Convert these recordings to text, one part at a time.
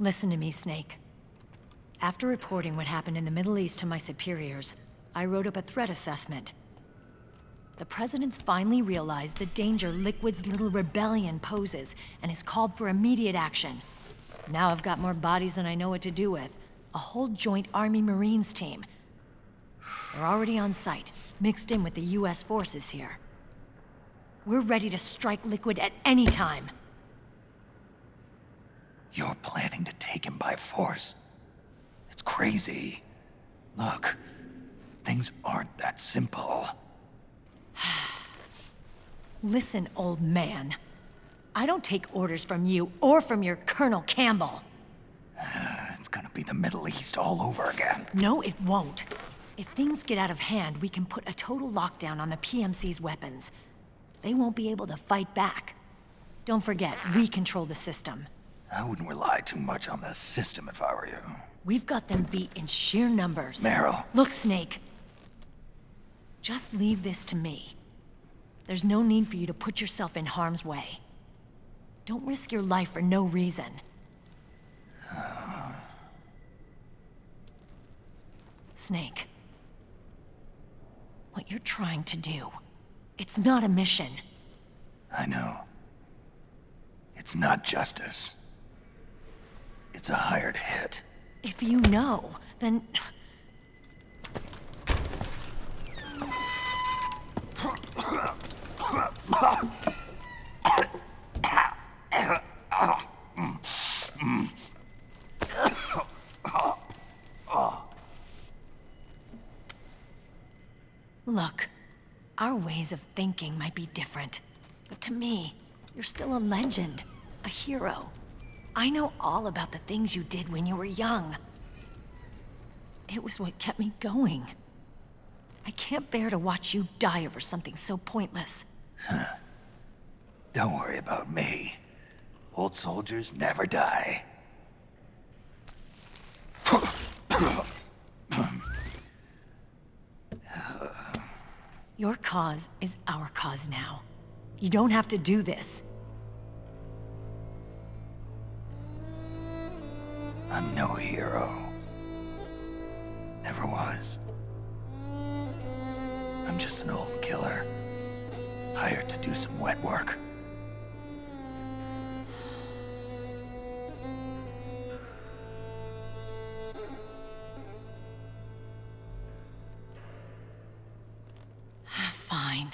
Listen to me, Snake. After reporting what happened in the Middle East to my superiors, I wrote up a threat assessment. The President's finally realized the danger Liquid's little rebellion poses and has called for immediate action. Now I've got more bodies than I know what to do with. A whole joint Army-Marines team. They're already on site, mixed in with the US forces here. We're ready to strike Liquid at any time. You're planning to take him by force? It's crazy. Look, things aren't that simple. Listen, old man. I don't take orders from you or from your Colonel Campbell. It's gonna be the Middle East all over again. No, it won't. If things get out of hand, we can put a total lockdown on the PMC's weapons. They won't be able to fight back. Don't forget, we control the system. I wouldn't rely too much on the system if I were you. We've got them beat in sheer numbers. Meryl. Look, Snake. Just leave this to me. There's no need for you to put yourself in harm's way. Don't risk your life for no reason. Snake. What you're trying to do, it's not a mission. I know. It's not justice. It's a hired hit. If you know, then... Look, our ways of thinking might be different, but to me, you're still a legend, a hero. I know all about the things you did when you were young. It was what kept me going. I can't bear to watch you die over something so pointless. Don't worry about me. Old soldiers never die. Your cause is our cause now. You don't have to do this. I'm no hero. Never was. I'm just an old killer, hired to do some wet work. Fine.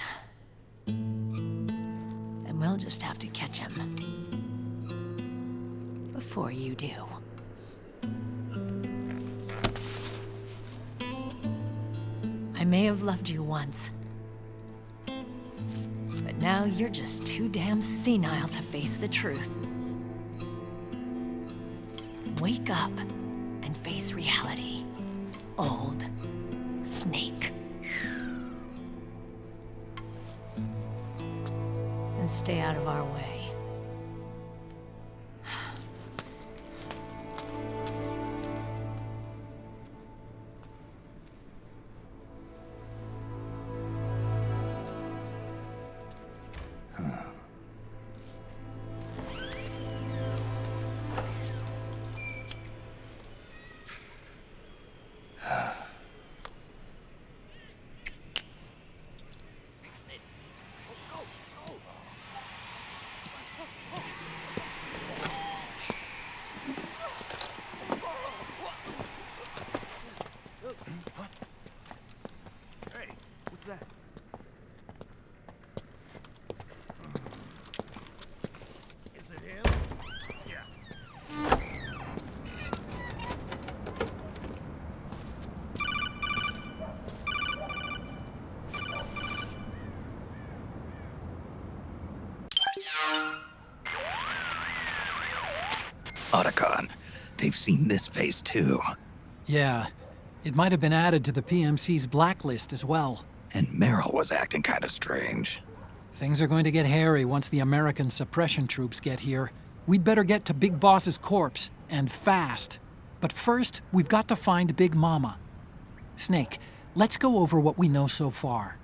Then we'll just have to catch him. Before you do. I may have loved you once. But now you're just too damn senile to face the truth. Wake up and face reality, old Snake. And stay out of our way. Hey, what's that? Is it him? Yeah. Otacon, they've seen this face too. Yeah, it might have been added to the PMC's blacklist as well. And Meryl was acting kinda strange. Things are going to get hairy once the American suppression troops get here. We'd better get to Big Boss's corpse, and fast. But first, we've got to find Big Mama. Snake, let's go over what we know so far.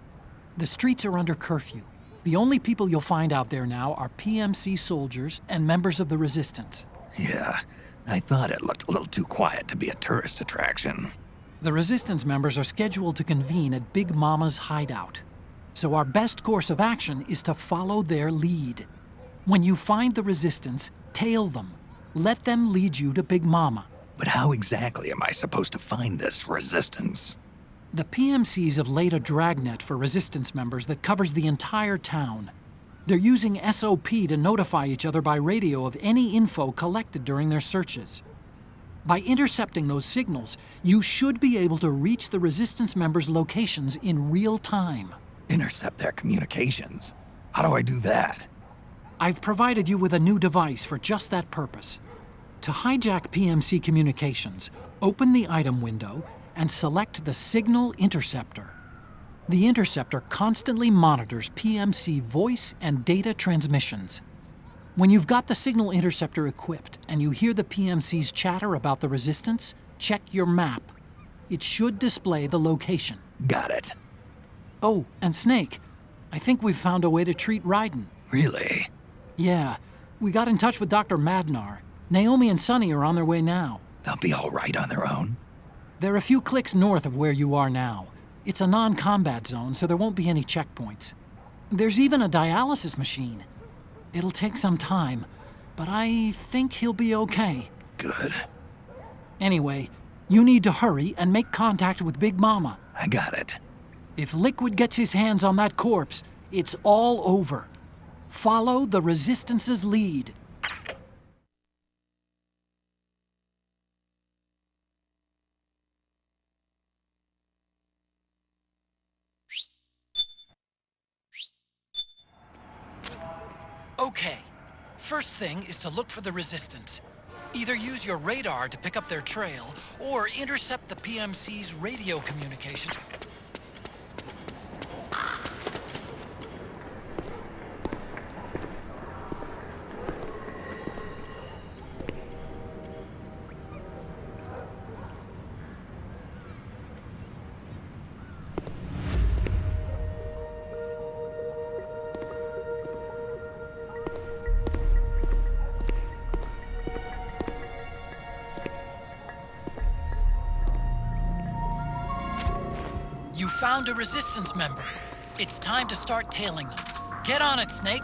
The streets are under curfew. The only people you'll find out there now are PMC soldiers and members of the Resistance. Yeah, I thought it looked a little too quiet to be a tourist attraction. The Resistance members are scheduled to convene at Big Mama's hideout. So our best course of action is to follow their lead. When you find the Resistance, tail them. Let them lead you to Big Mama. But how exactly am I supposed to find this Resistance? The PMCs have laid a dragnet for Resistance members that covers the entire town. They're using SOP to notify each other by radio of any info collected during their searches. By intercepting those signals, you should be able to reach the Resistance members' locations in real time. Intercept their communications? How do I do that? I've provided you with a new device for just that purpose. To hijack PMC communications, open the item window and select the Signal Interceptor. The interceptor constantly monitors PMC voice and data transmissions. When you've got the Signal Interceptor equipped and you hear the PMC's chatter about the Resistance, check your map. It should display the location. Got it. Oh, and Snake, I think we've found a way to treat Raiden. Really? Yeah, we got in touch with Dr. Madnar. Naomi and Sonny are on their way now. They'll be all right on their own? They're a few clicks north of where you are now. It's a non-combat zone, so there won't be any checkpoints. There's even a dialysis machine. It'll take some time, but I think he'll be okay. Good. Anyway, you need to hurry and make contact with Big Mama. I got it. If Liquid gets his hands on that corpse, it's all over. Follow the Resistance's lead. Okay, first thing is to look for the Resistance. Either use your radar to pick up their trail, or intercept the PMC's radio communication. You found a Resistance member. It's time to start tailing them. Get on it, Snake.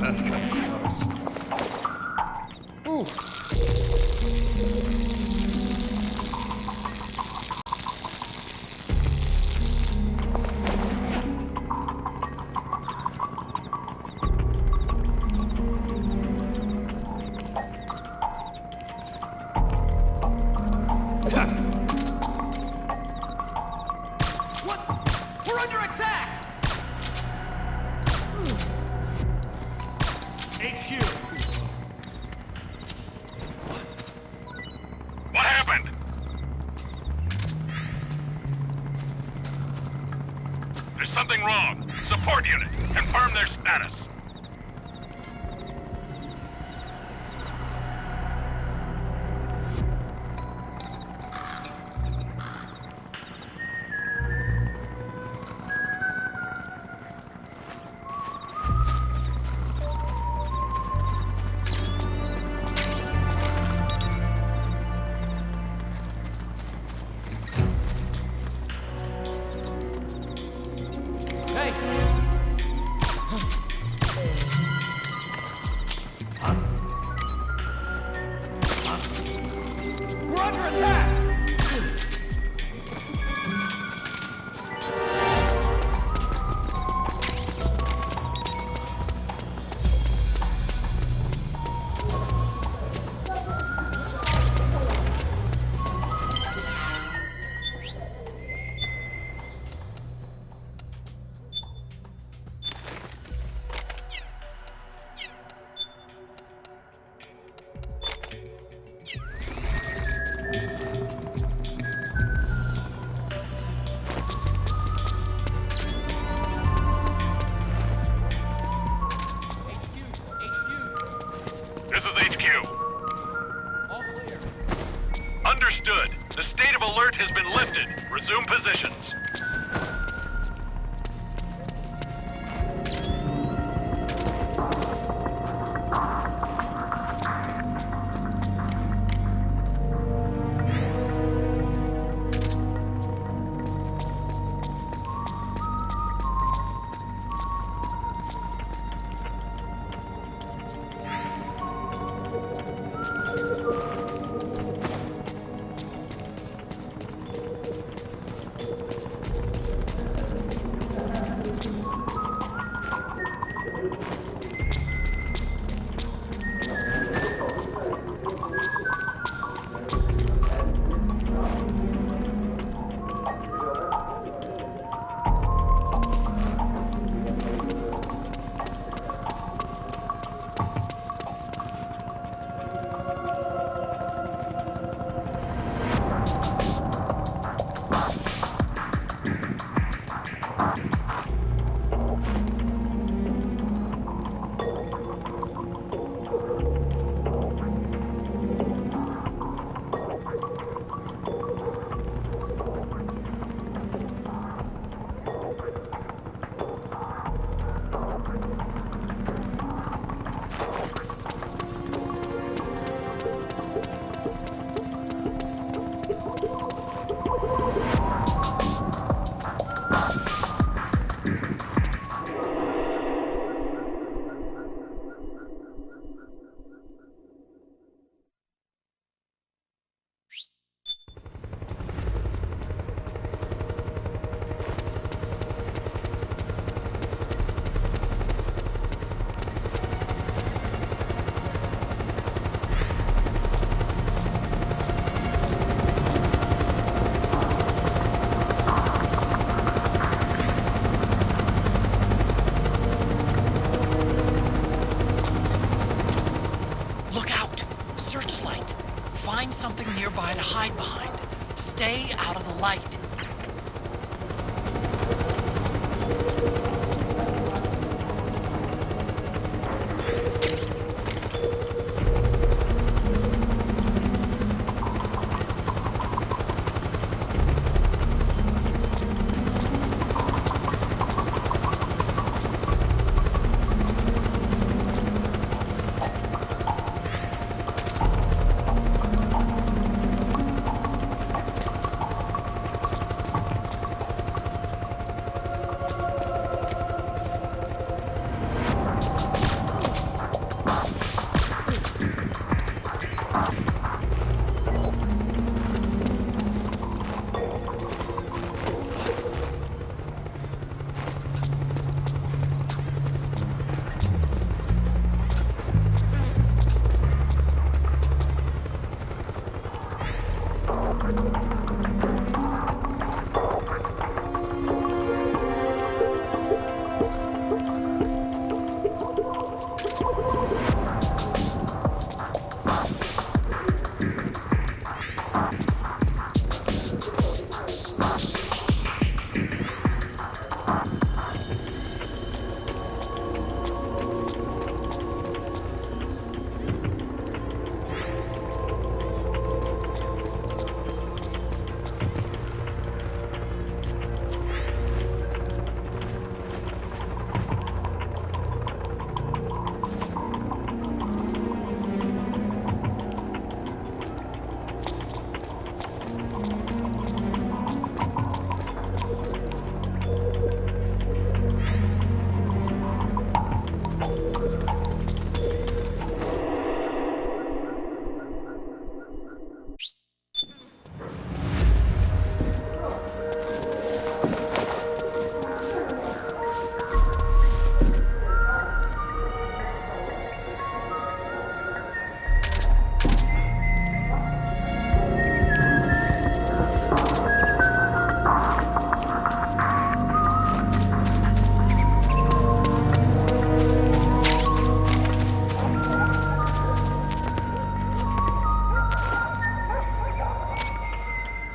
That's kind of close. What? We're under attack! HQ! What happened? There's something wrong. Support unit, confirm their status. Hey! We're under attack! This is HQ. Understood. The state of alert has been lifted. Resume positions. Find something nearby to hide behind. Stay out of the light.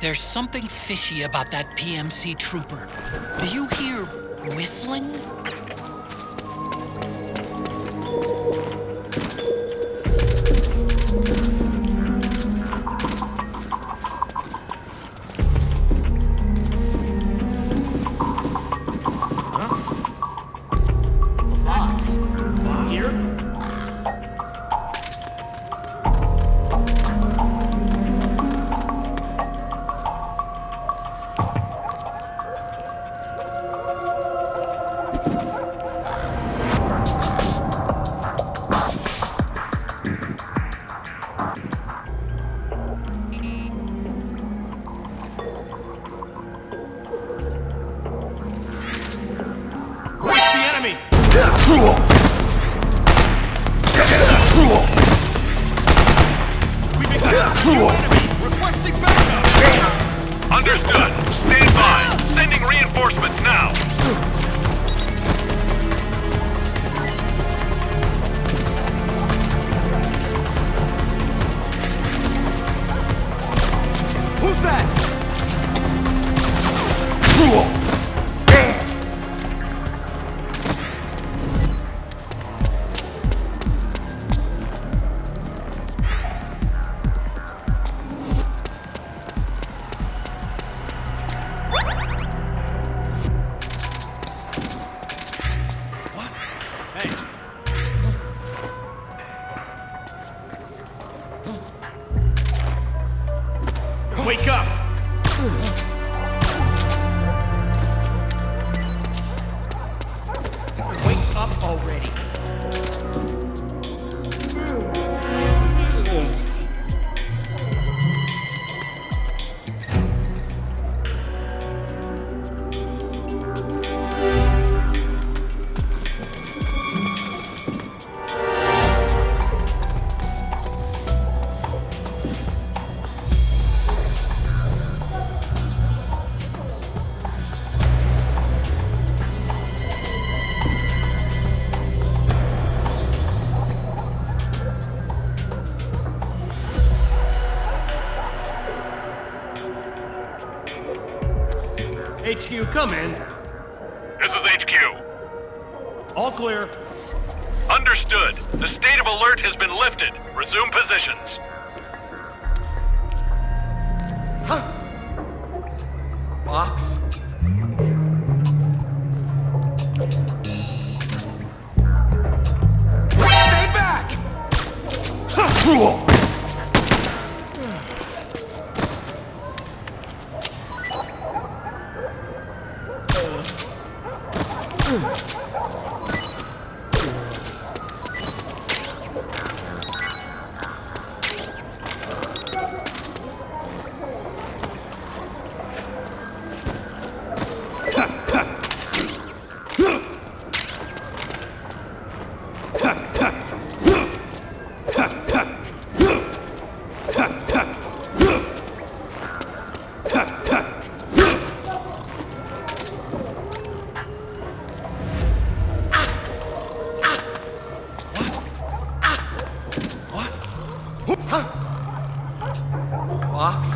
There's something fishy about that PMC trooper. Do you hear whistling? Understood. Stand by. Sending reinforcements now. Who's that? Wake up! Wake up already. HQ, come in. This is HQ. All clear. Understood. The state of alert has been lifted. Resume positions. Box. Stay back! Box.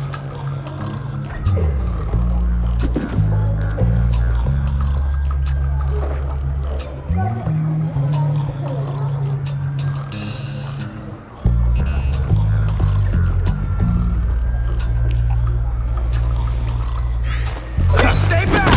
Stay back!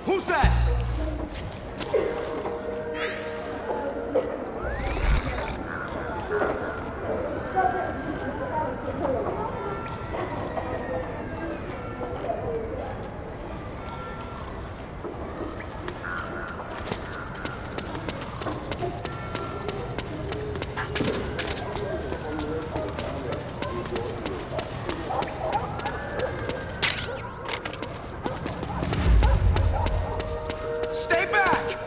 Who's that? Stay back!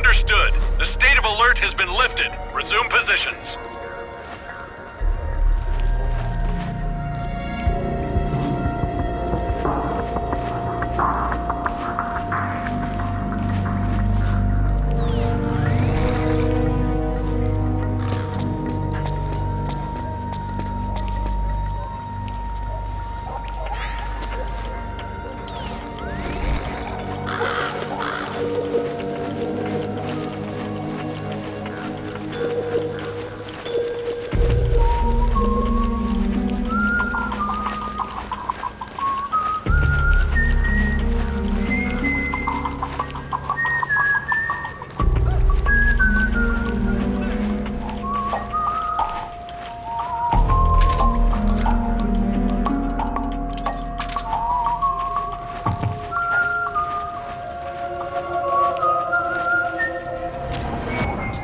Understood. The state of alert has been lifted. Resume positions.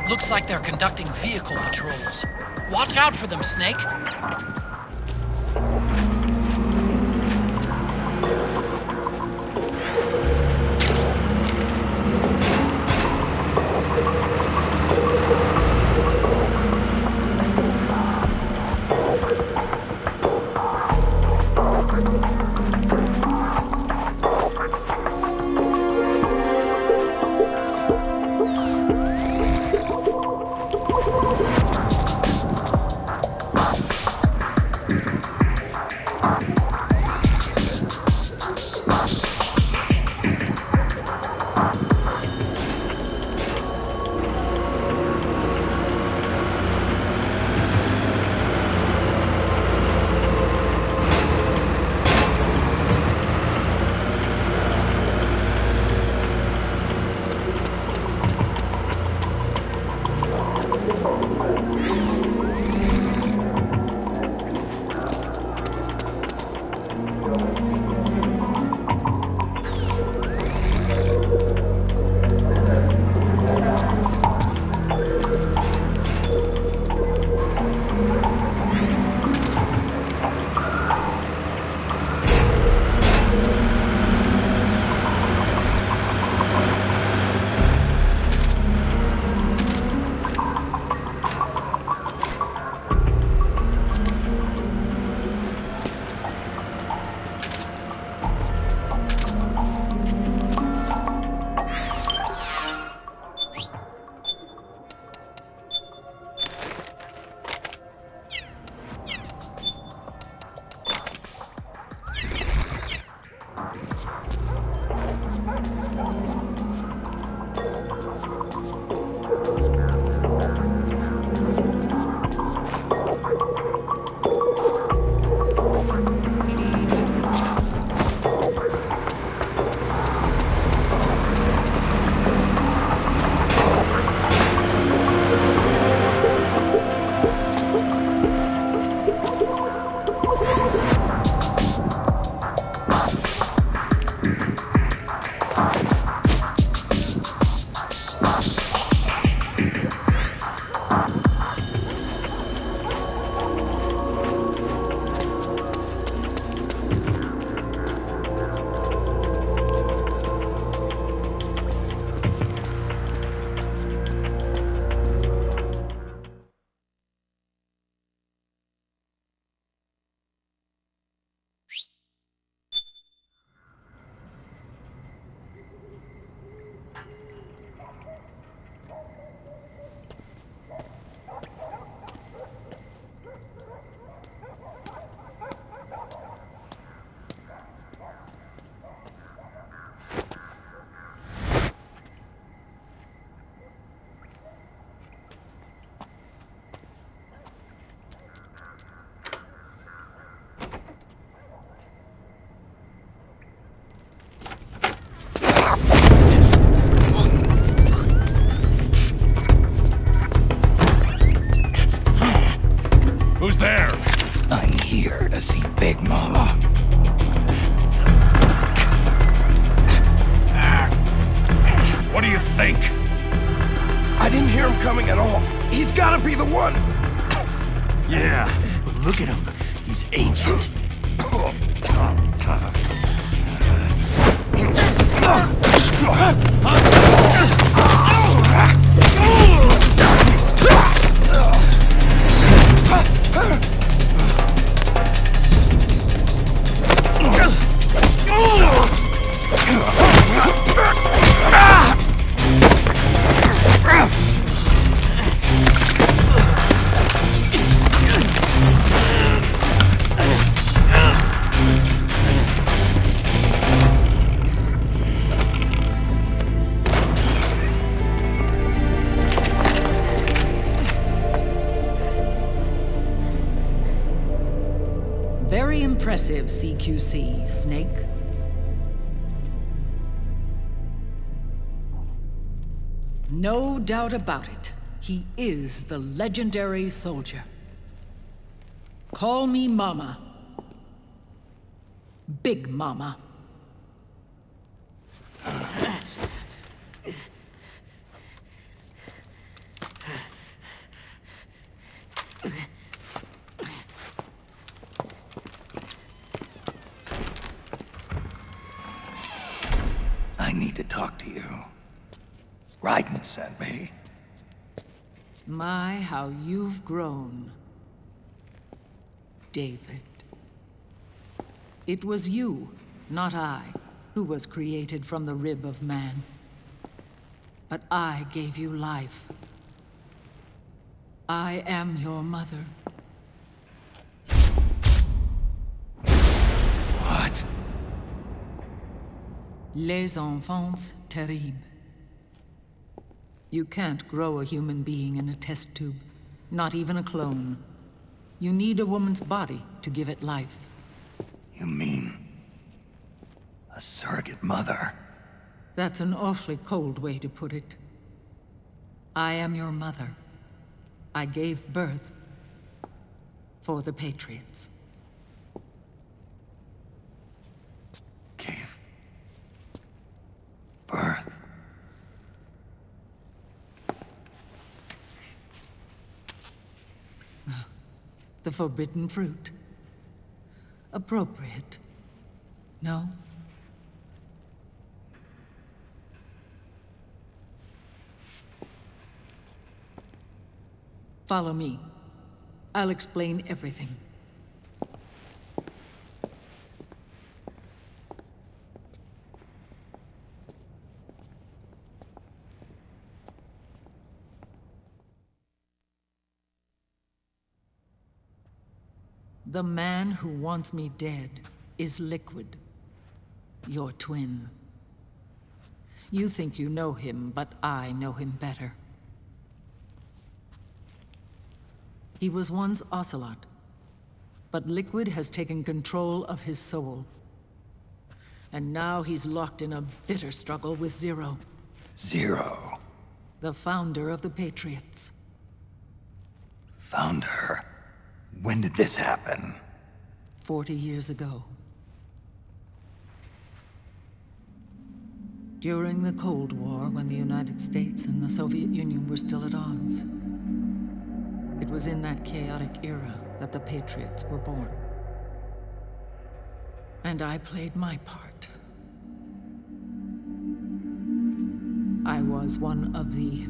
Looks like they're conducting vehicle patrols. Watch out for them, Snake. Who's there? I'm here to see Big Mama. What do you think? I didn't hear him coming at all. He's gotta be the one. Yeah, but look at him. He's ancient. impressive, CQC, Snake. No doubt about it. He is the legendary soldier. Call me Mama. Big Mama. I need to talk to you. Raiden sent me. My, how you've grown, David. It was you, not I, who was created from the rib of man. But I gave you life. I am your mother. What? Les enfants terribles. You can't grow a human being in a test tube, not even a clone. You need a woman's body to give it life. You mean a surrogate mother? That's an awfully cold way to put it. I am your mother. I gave birth for the Patriots. Gave birth? The forbidden fruit. Appropriate. No? Follow me. I'll explain everything. The man who wants me dead is Liquid, your twin. You think you know him, but I know him better. He was once Ocelot, but Liquid has taken control of his soul. And now he's locked in a bitter struggle with Zero. Zero. The founder of the Patriots. Founder? When did this happen? 40 years ago. During the Cold War, when the United States and the Soviet Union were still at odds. It was in that chaotic era that the Patriots were born. And I played my part. I was one of the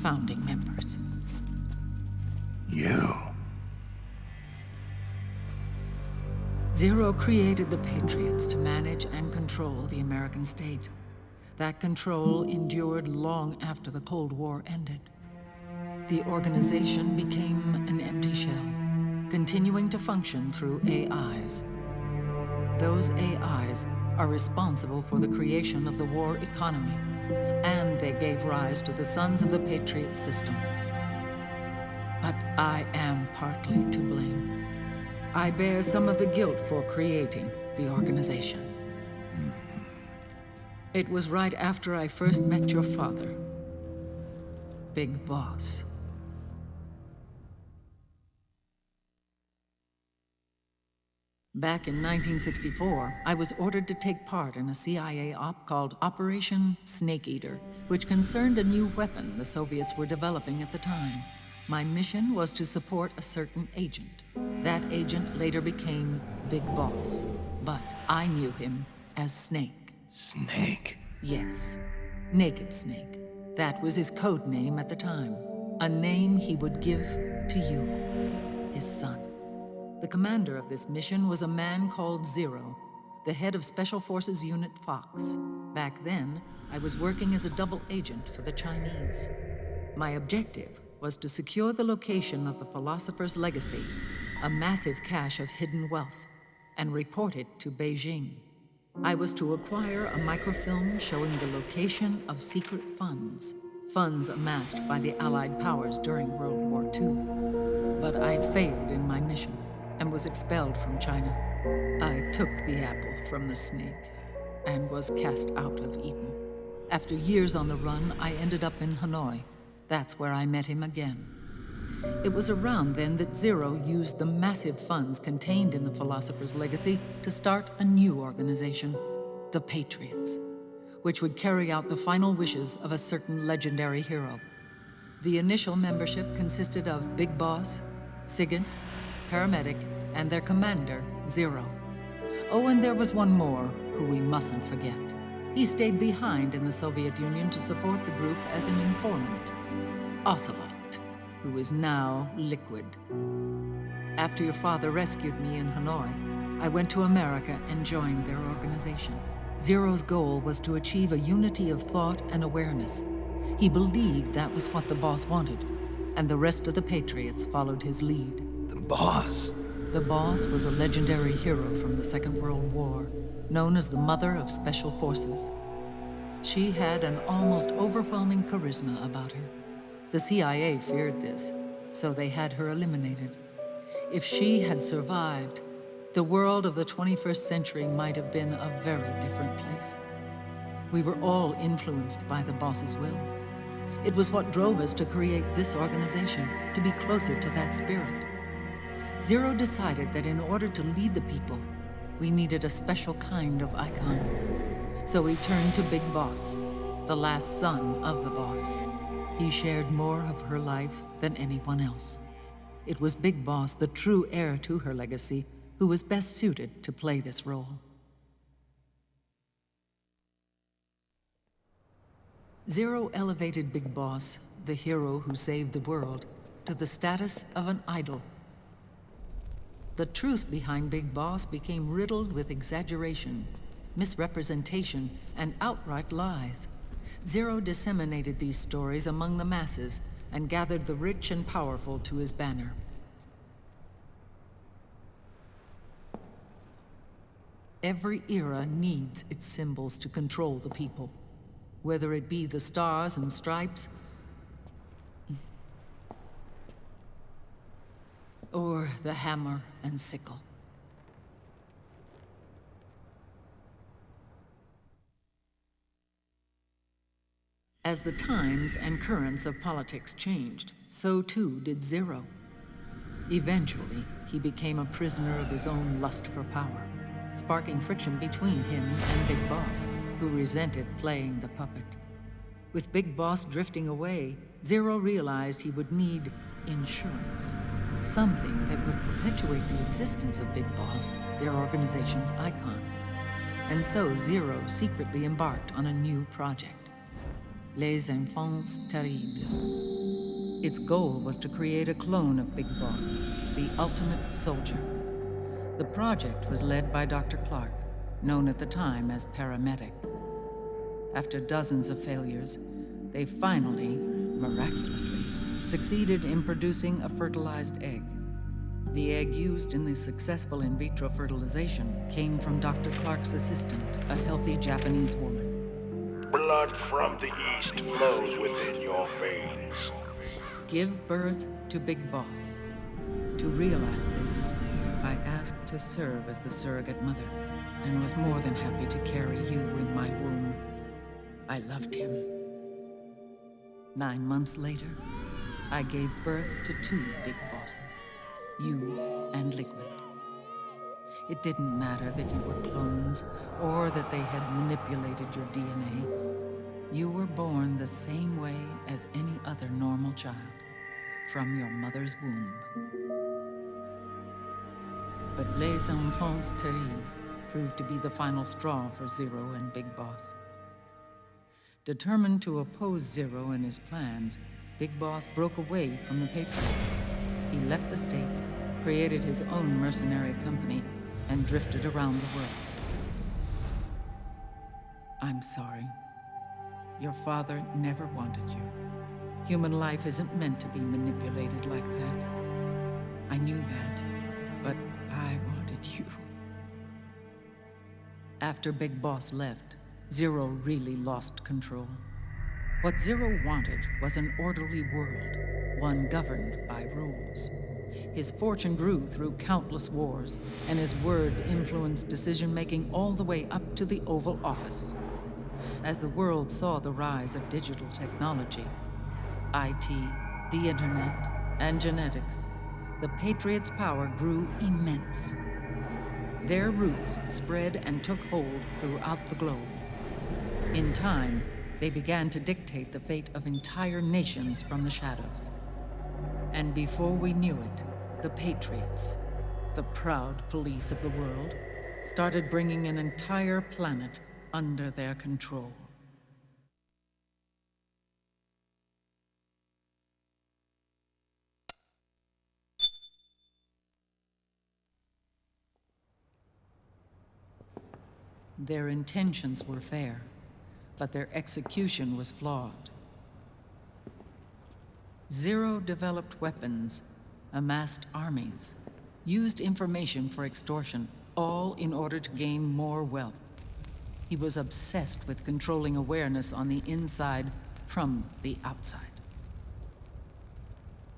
founding members. You? Zero created the Patriots to manage and control the American state. That control endured long after the Cold War ended. The organization became an empty shell, continuing to function through AIs. Those AIs are responsible for the creation of the war economy, and they gave rise to the Sons of the Patriot system. But I am partly to blame. I bear some of the guilt for creating the organization. It was right after I first met your father, Big Boss. Back in 1964, I was ordered to take part in a CIA op called Operation Snake Eater, which concerned a new weapon the Soviets were developing at the time. My mission was to support a certain agent. That agent later became Big Boss, but I knew him as Snake. Snake? Yes, Naked Snake. That was his code name at the time. A name he would give to you, his son. The commander of this mission was a man called Zero, the head of Special Forces Unit Fox. Back then, I was working as a double agent for the Chinese. My objective was to secure the location of the Philosopher's Legacy, a massive cache of hidden wealth, and report it to Beijing. I was to acquire a microfilm showing the location of secret funds amassed by the Allied powers during World War II. But I failed in my mission and was expelled from China. I took the apple from the snake and was cast out of Eden. After years on the run, I ended up in Hanoi. That's where I met him again. It was around then that Zero used the massive funds contained in the Philosopher's Legacy to start a new organization, the Patriots, which would carry out the final wishes of a certain legendary hero. The initial membership consisted of Big Boss, Sigint, Paramedic, and their commander, Zero. Oh, and there was one more who we mustn't forget. He stayed behind in the Soviet Union to support the group as an informant, Ocelot, who is now Liquid. After your father rescued me in Hanoi, I went to America and joined their organization. Zero's goal was to achieve a unity of thought and awareness. He believed that was what the boss wanted, and the rest of the Patriots followed his lead. The boss? The boss was a legendary hero from the Second World War, known as the Mother of Special Forces. She had an almost overwhelming charisma about her. The CIA feared this, so they had her eliminated. If she had survived, the world of the 21st century might have been a very different place. We were all influenced by the boss's will. It was what drove us to create this organization, to be closer to that spirit. Zero decided that in order to lead the people, we needed a special kind of icon. So he turned to Big Boss, the last son of the boss. He shared more of her life than anyone else. It was Big Boss, the true heir to her legacy, who was best suited to play this role. Zero elevated Big Boss, the hero who saved the world, to the status of an idol. The truth behind Big Boss became riddled with exaggeration, misrepresentation, and outright lies. Zero disseminated these stories among the masses and gathered the rich and powerful to his banner. Every era needs its symbols to control the people, whether it be the stars and stripes, or the hammer and sickle. As the times and currents of politics changed, so too did Zero. Eventually, he became a prisoner of his own lust for power, sparking friction between him and Big Boss, who resented playing the puppet. With Big Boss drifting away, Zero realized he would need insurance. Something that would perpetuate the existence of Big Boss, their organization's icon. And so Zero secretly embarked on a new project, Les Enfants Terribles. Its goal was to create a clone of Big Boss, the ultimate soldier. The project was led by Dr. Clark, known at the time as Paramedic. After dozens of failures, they finally, miraculously, succeeded in producing a fertilized egg. The egg used in the successful in vitro fertilization came from Dr. Clark's assistant, a healthy Japanese woman. Blood from the east flows within your veins. Give birth to Big Boss. To realize this, I asked to serve as the surrogate mother, and was more than happy to carry you in my womb. I loved him. 9 months later, I gave birth to 2 Big Bosses, you and Liquid. It didn't matter that you were clones, or that they had manipulated your DNA. You were born the same way as any other normal child, from your mother's womb. But Les Enfants Terribles proved to be the final straw for Zero and Big Boss. Determined to oppose Zero and his plans, Big Boss broke away from the Patriots. He left the States, created his own mercenary company, and drifted around the world. I'm sorry. Your father never wanted you. Human life isn't meant to be manipulated like that. I knew that, but I wanted you. After Big Boss left, Zero really lost control. What Zero wanted was an orderly world, one governed by rules. His fortune grew through countless wars, and his words influenced decision-making all the way up to the Oval Office. As the world saw the rise of digital technology, IT, the internet, and genetics, the Patriots' power grew immense. Their roots spread and took hold throughout the globe. In time, they began to dictate the fate of entire nations from the shadows. And before we knew it, the Patriots, the proud police of the world, started bringing an entire planet under their control. Their intentions were fair, but their execution was flawed. Zero developed weapons, amassed armies, used information for extortion, all in order to gain more wealth. He was obsessed with controlling awareness on the inside from the outside.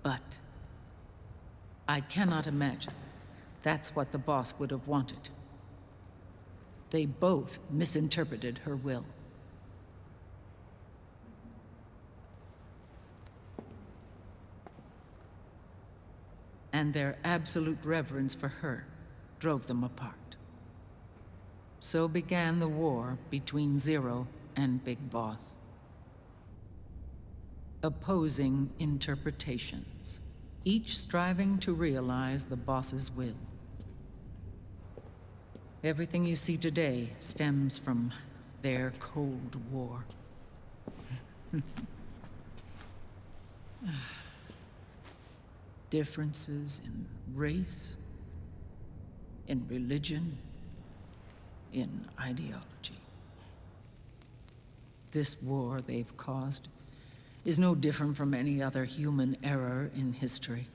But I cannot imagine that's what the boss would have wanted. They both misinterpreted her will. And their absolute reverence for her drove them apart. So began the war between Zero and Big Boss. Opposing interpretations, each striving to realize the boss's will. Everything you see today stems from their Cold War. Differences in race, in religion, in ideology. This war they've caused is no different from any other human error in history.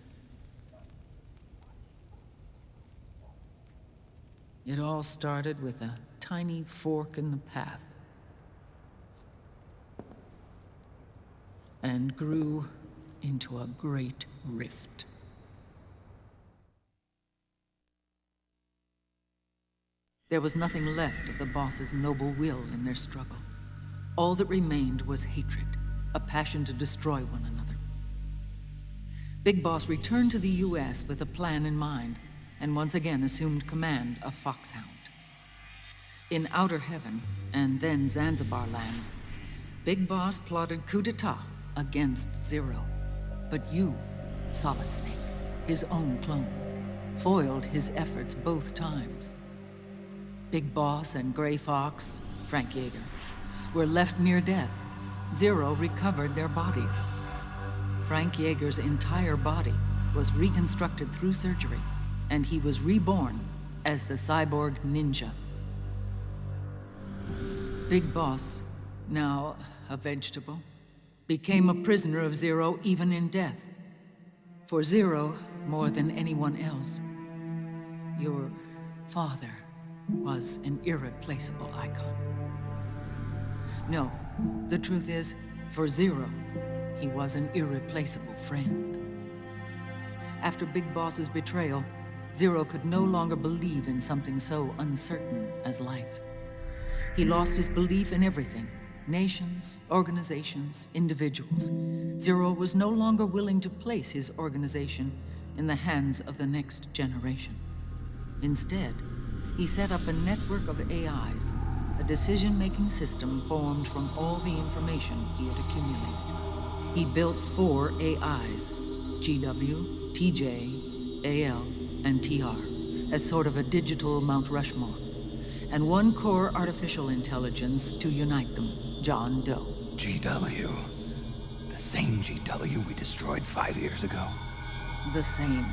It all started with a tiny fork in the path and grew into a great rift. There was nothing left of the boss's noble will in their struggle. All that remained was hatred, a passion to destroy one another. Big Boss returned to the US with a plan in mind, and once again assumed command of Foxhound. In Outer Heaven, and then Zanzibar Land, Big Boss plotted coup d'etat against Zero. But you, Solid Snake, his own clone, foiled his efforts both times. Big Boss and Gray Fox, Frank Yeager, were left near death. Zero recovered their bodies. Frank Yeager's entire body was reconstructed through surgery, and he was reborn as the cyborg ninja. Big Boss, now a vegetable, became a prisoner of Zero even in death. For Zero, more than anyone else, your father was an irreplaceable icon. No, the truth is, for Zero, he was an irreplaceable friend. After Big Boss's betrayal, Zero could no longer believe in something so uncertain as life. He lost his belief in everything. Nations, organizations, individuals. Zero was no longer willing to place his organization in the hands of the next generation. Instead, he set up a network of AIs, a decision-making system formed from all the information he had accumulated. He built 4 AIs, GW, TJ, AL, and TR, as sort of a digital Mount Rushmore, and 1 core artificial intelligence to unite them, John Doe. GW. The same GW we destroyed 5 years ago. The same.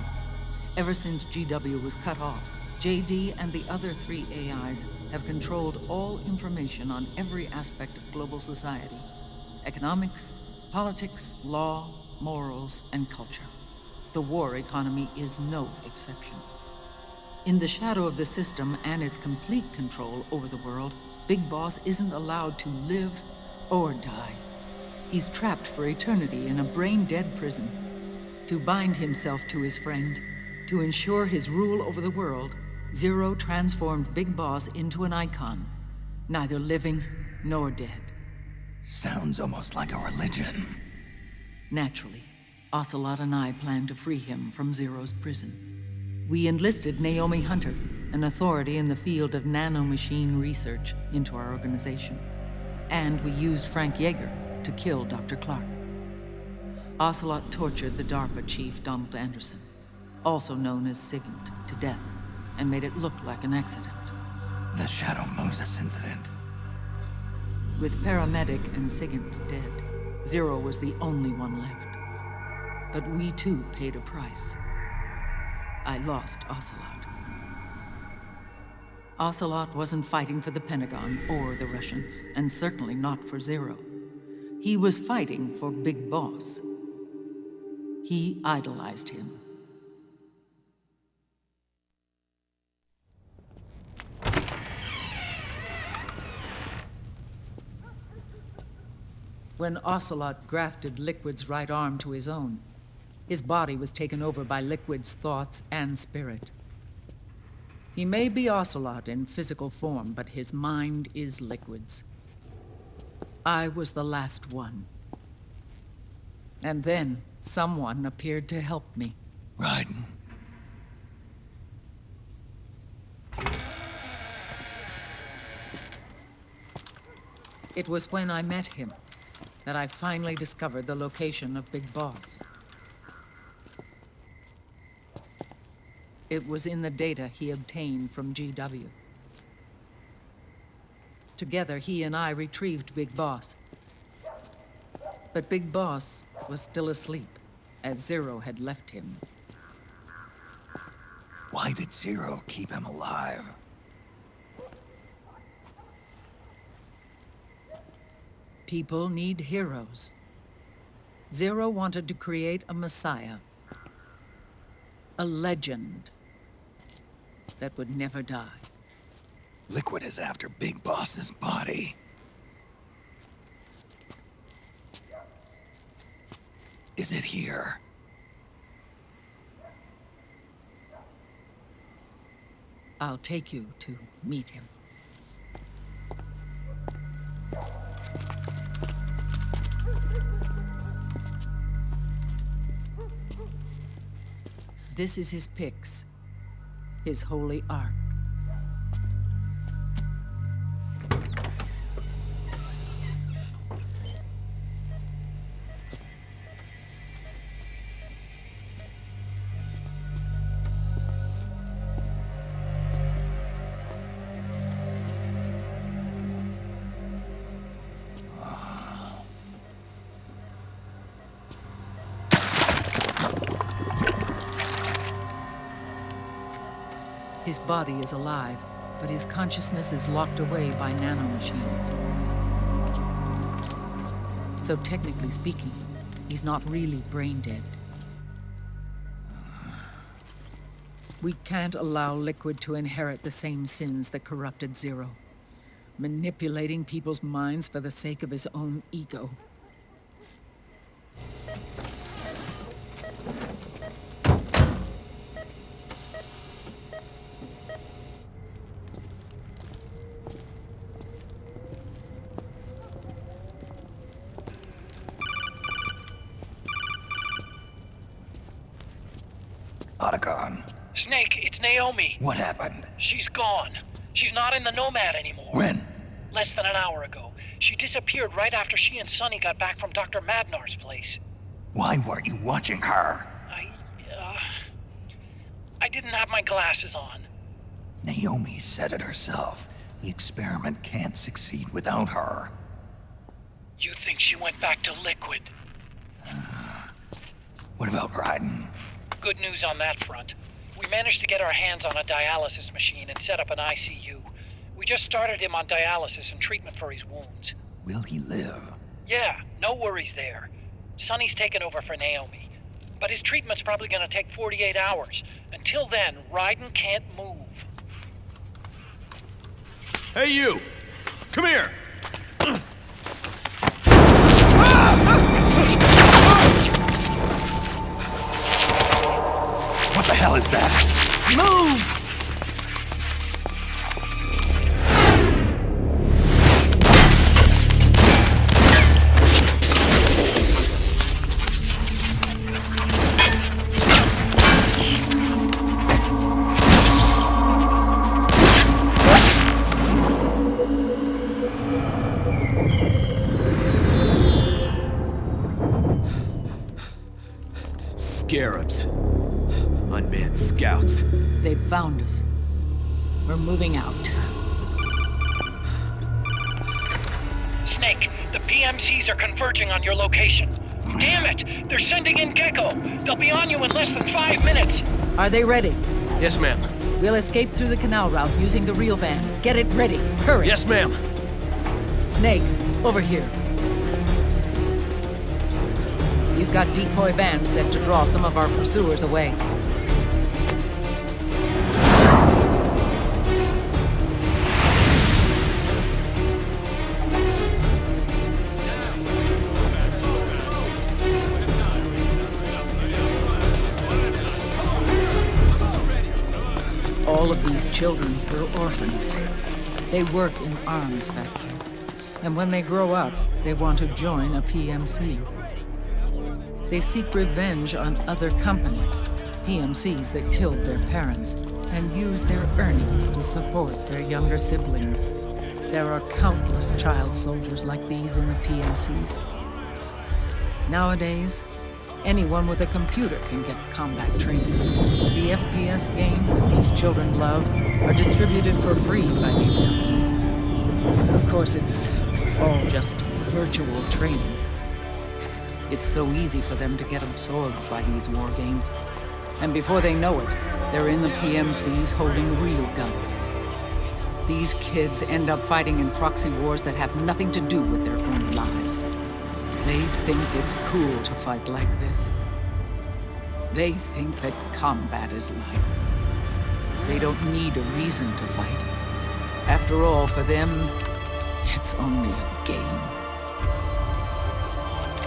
Ever since GW was cut off, JD and the other 3 AIs have controlled all information on every aspect of global society. Economics, politics, law, morals, and culture. The war economy is no exception. In the shadow of the system and its complete control over the world, Big Boss isn't allowed to live or die. He's trapped for eternity in a brain-dead prison. To bind himself to his friend, to ensure his rule over the world, Zero transformed Big Boss into an icon, neither living nor dead. Sounds almost like a religion. Naturally, Ocelot and I planned to free him from Zero's prison. We enlisted Naomi Hunter, an authority in the field of nanomachine research, into our organization. And we used Frank Yeager to kill Dr. Clark. Ocelot tortured the DARPA chief, Donald Anderson, also known as Sigint, to death, and made it look like an accident. The Shadow Moses incident. With Paramedic and Sigint dead, Zero was the only one left. But we too paid a price. I lost Ocelot. Ocelot wasn't fighting for the Pentagon or the Russians, and certainly not for Zero. He was fighting for Big Boss. He idolized him. When Ocelot grafted Liquid's right arm to his own, his body was taken over by Liquid's thoughts and spirit. He may be Ocelot in physical form, but his mind is Liquid's. I was the last one. And then someone appeared to help me. Raiden. It was when I met him that I finally discovered the location of Big Boss. It was in the data he obtained from GW. Together, he and I retrieved Big Boss. But Big Boss was still asleep, as Zero had left him. Why did Zero keep him alive? People need heroes. Zero wanted to create a messiah. A legend that would never die. Liquid is after Big Boss's body. Is it here? I'll take you to meet him. This is his pyx, his holy ark. His body is alive, but his consciousness is locked away by nanomachines. So technically speaking, he's not really brain dead. We can't allow Liquid to inherit the same sins that corrupted Zero, manipulating people's minds for the sake of his own ego. Otacon. Snake, it's Naomi. What happened? She's gone. She's not in the Nomad anymore. When? Less than an hour ago. She disappeared right after she and Sonny got back from Dr. Madnar's place. Why weren't you watching her? I didn't have my glasses on. Naomi said it herself. The experiment can't succeed without her. You think she went back to Liquid? What about Raiden? Good news on that front. We managed to get our hands on a dialysis machine and set up an ICU. We just started him on dialysis and treatment for his wounds. Will he live? Yeah, no worries there. Sonny's taken over for Naomi. But his treatment's probably gonna take 48 hours. Until then, Raiden can't move. Hey, you! Come here! was that? Move! Scarabs. Unmanned scouts. They've found us. We're moving out. Snake, the PMCs are converging on your location. Damn it! They're sending in Gecko! They'll be on you in less than 5 minutes! Are they ready? Yes, ma'am. We'll escape through the canal route using the real van. Get it ready. Hurry! Yes, ma'am. Snake, over here. We've got decoy vans set to draw some of our pursuers away. All of these children were orphans. They work in arms factories. And when they grow up, they want to join a PMC. They seek revenge on other companies, PMCs that killed their parents, and use their earnings to support their younger siblings. There are countless child soldiers like these in the PMCs. Nowadays, anyone with a computer can get combat training. The FPS games that these children love are distributed for free by these companies. Of course, it's all just virtual training. It's so easy for them to get absorbed by these war games. And before they know it, they're in the PMCs holding real guns. These kids end up fighting in proxy wars that have nothing to do with their own lives. They think it's cool to fight like this. They think that combat is life. They don't need a reason to fight. After all, for them, it's only a game.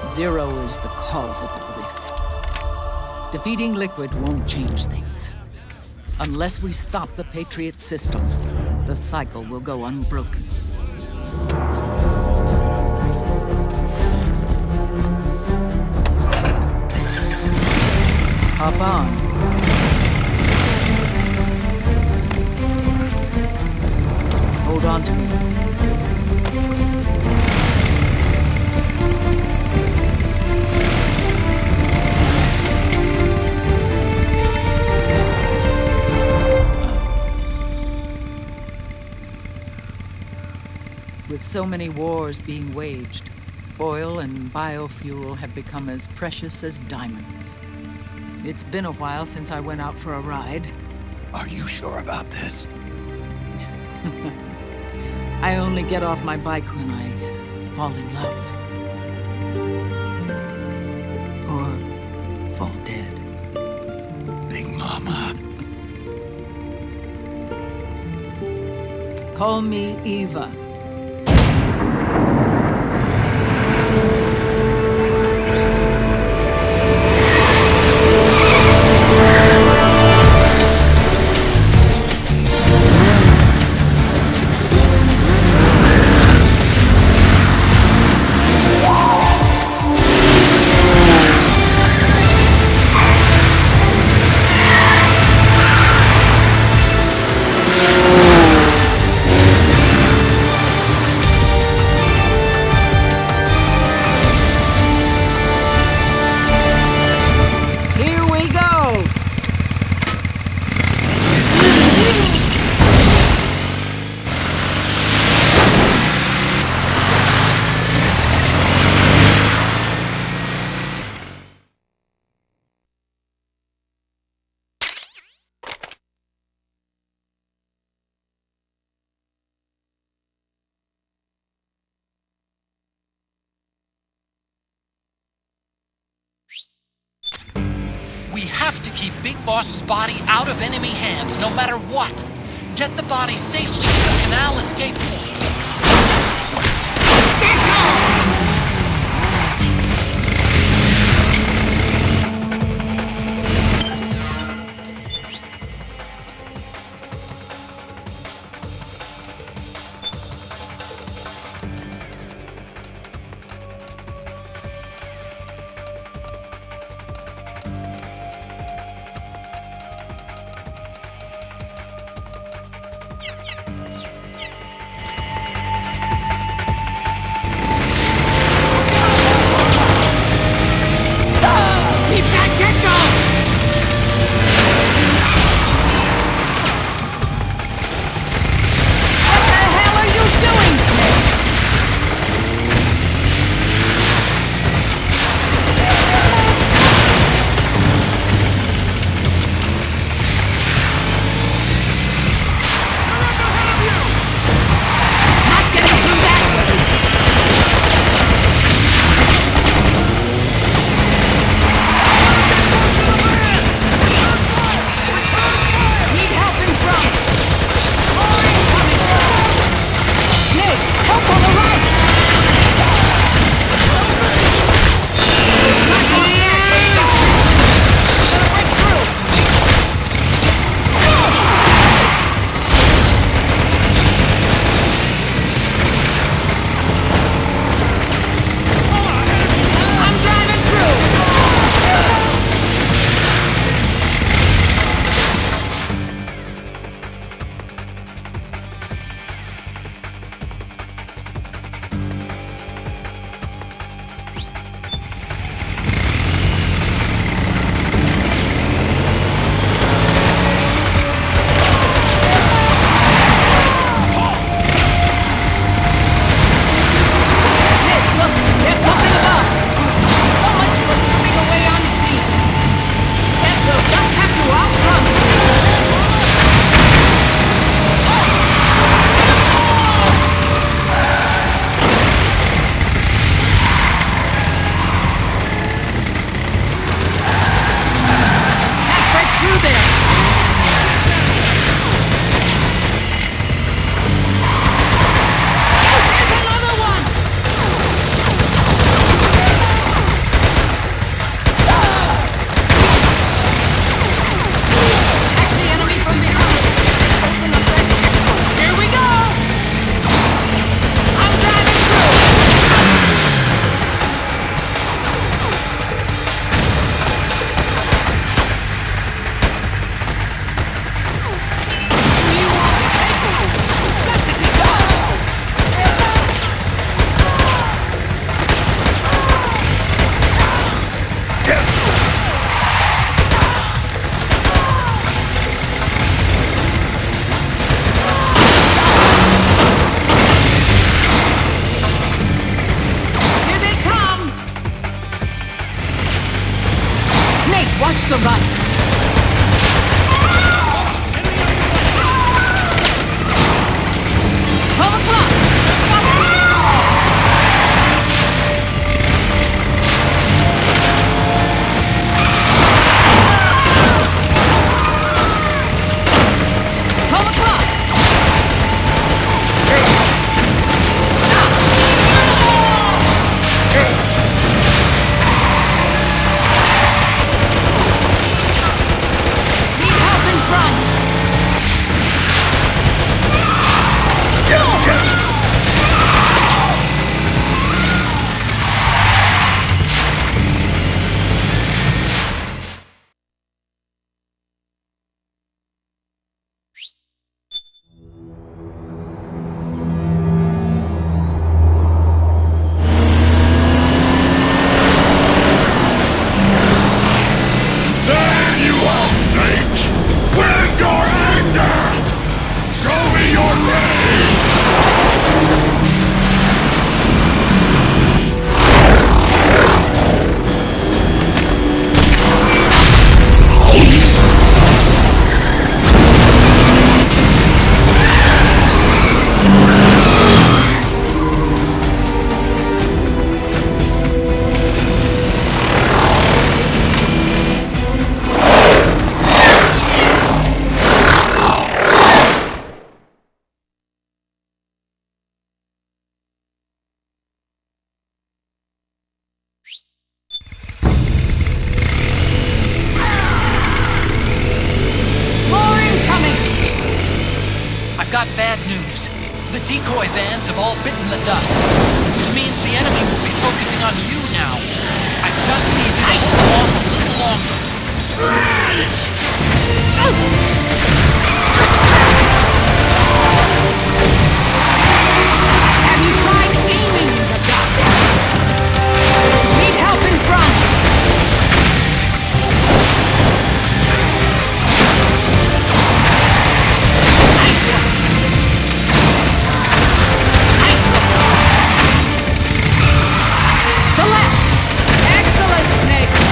Zero is the cause of all this. Defeating Liquid won't change things. Unless we stop the Patriot system, the cycle will go unbroken. Hop on. Hold on to me. With so many wars being waged, oil and biofuel have become as precious as diamonds. It's been a while since I went out for a ride. Are you sure about this? I only get off my bike when I fall in love. Or fall dead. Big Mama. Call me Eva. We have to keep Big Boss's body out of enemy hands, no matter what. Get the body safely to the canal escape point. Watch the right. Got bad news. The decoy vans have all bitten the dust, which means the enemy will be focusing on you now. I just need you to hold off a little longer. Have you tried aiming the gun? Need help in front. The left! Excellent, Snake!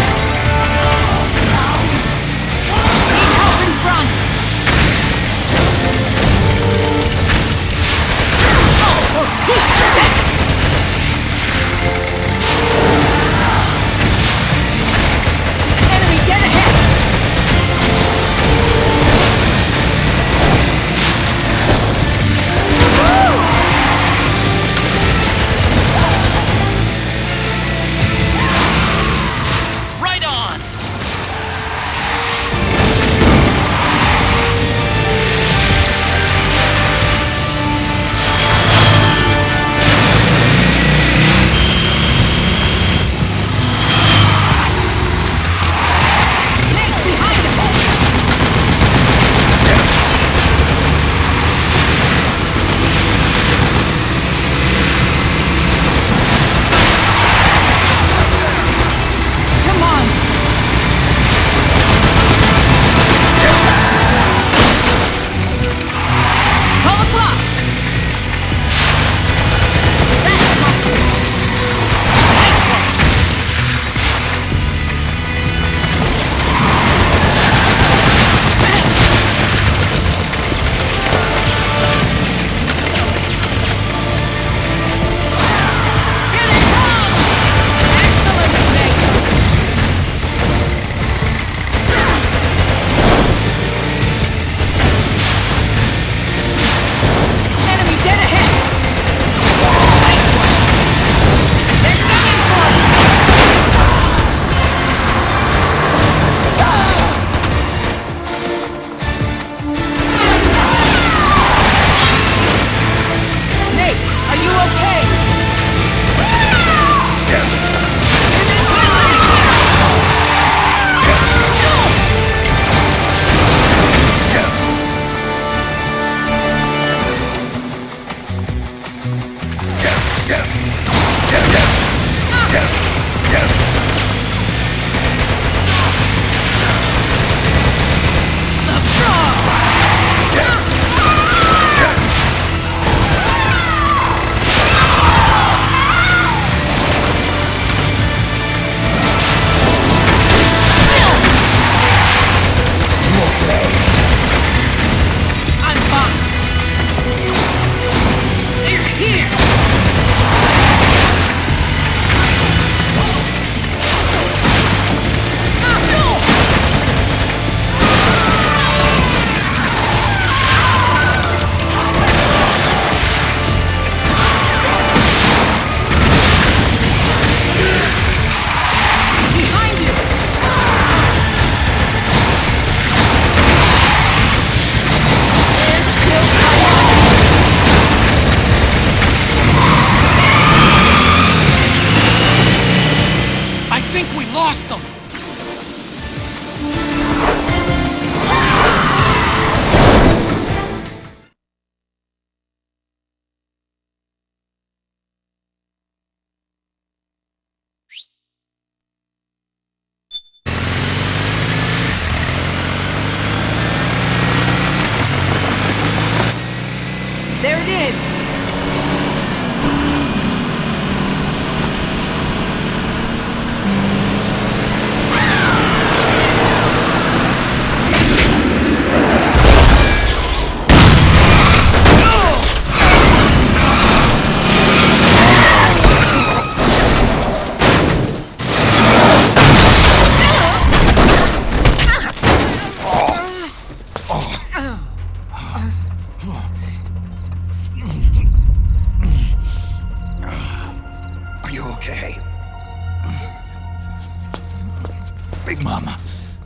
Big Mama,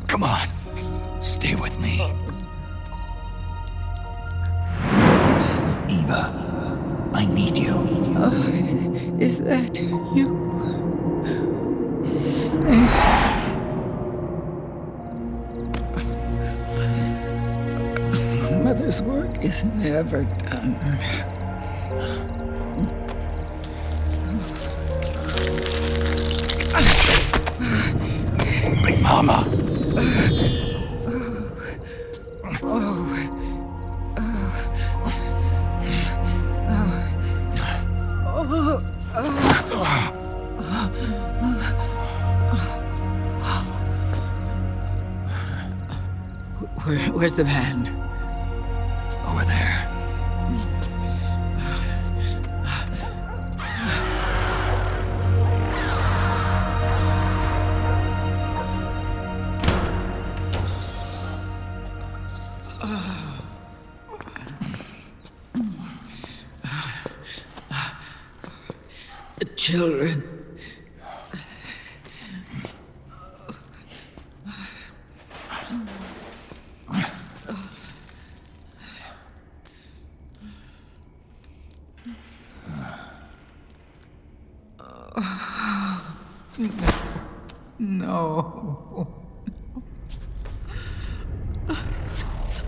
come on. Stay with me. Eva, I need you. Is that you? Snake. Mother's work is never done. Big Mama. Where's the van? Over there. The children. No. I'm so sorry.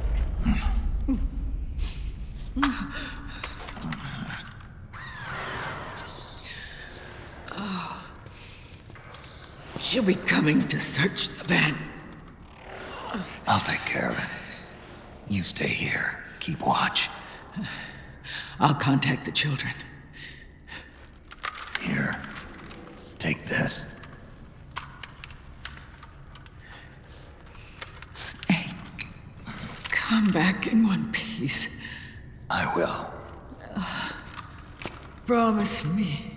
She'll be coming to search the van. I'll take care of it. You stay here. Keep watch. I'll contact the children. Here. Take this. Snake, come back in one piece. I will. Promise me.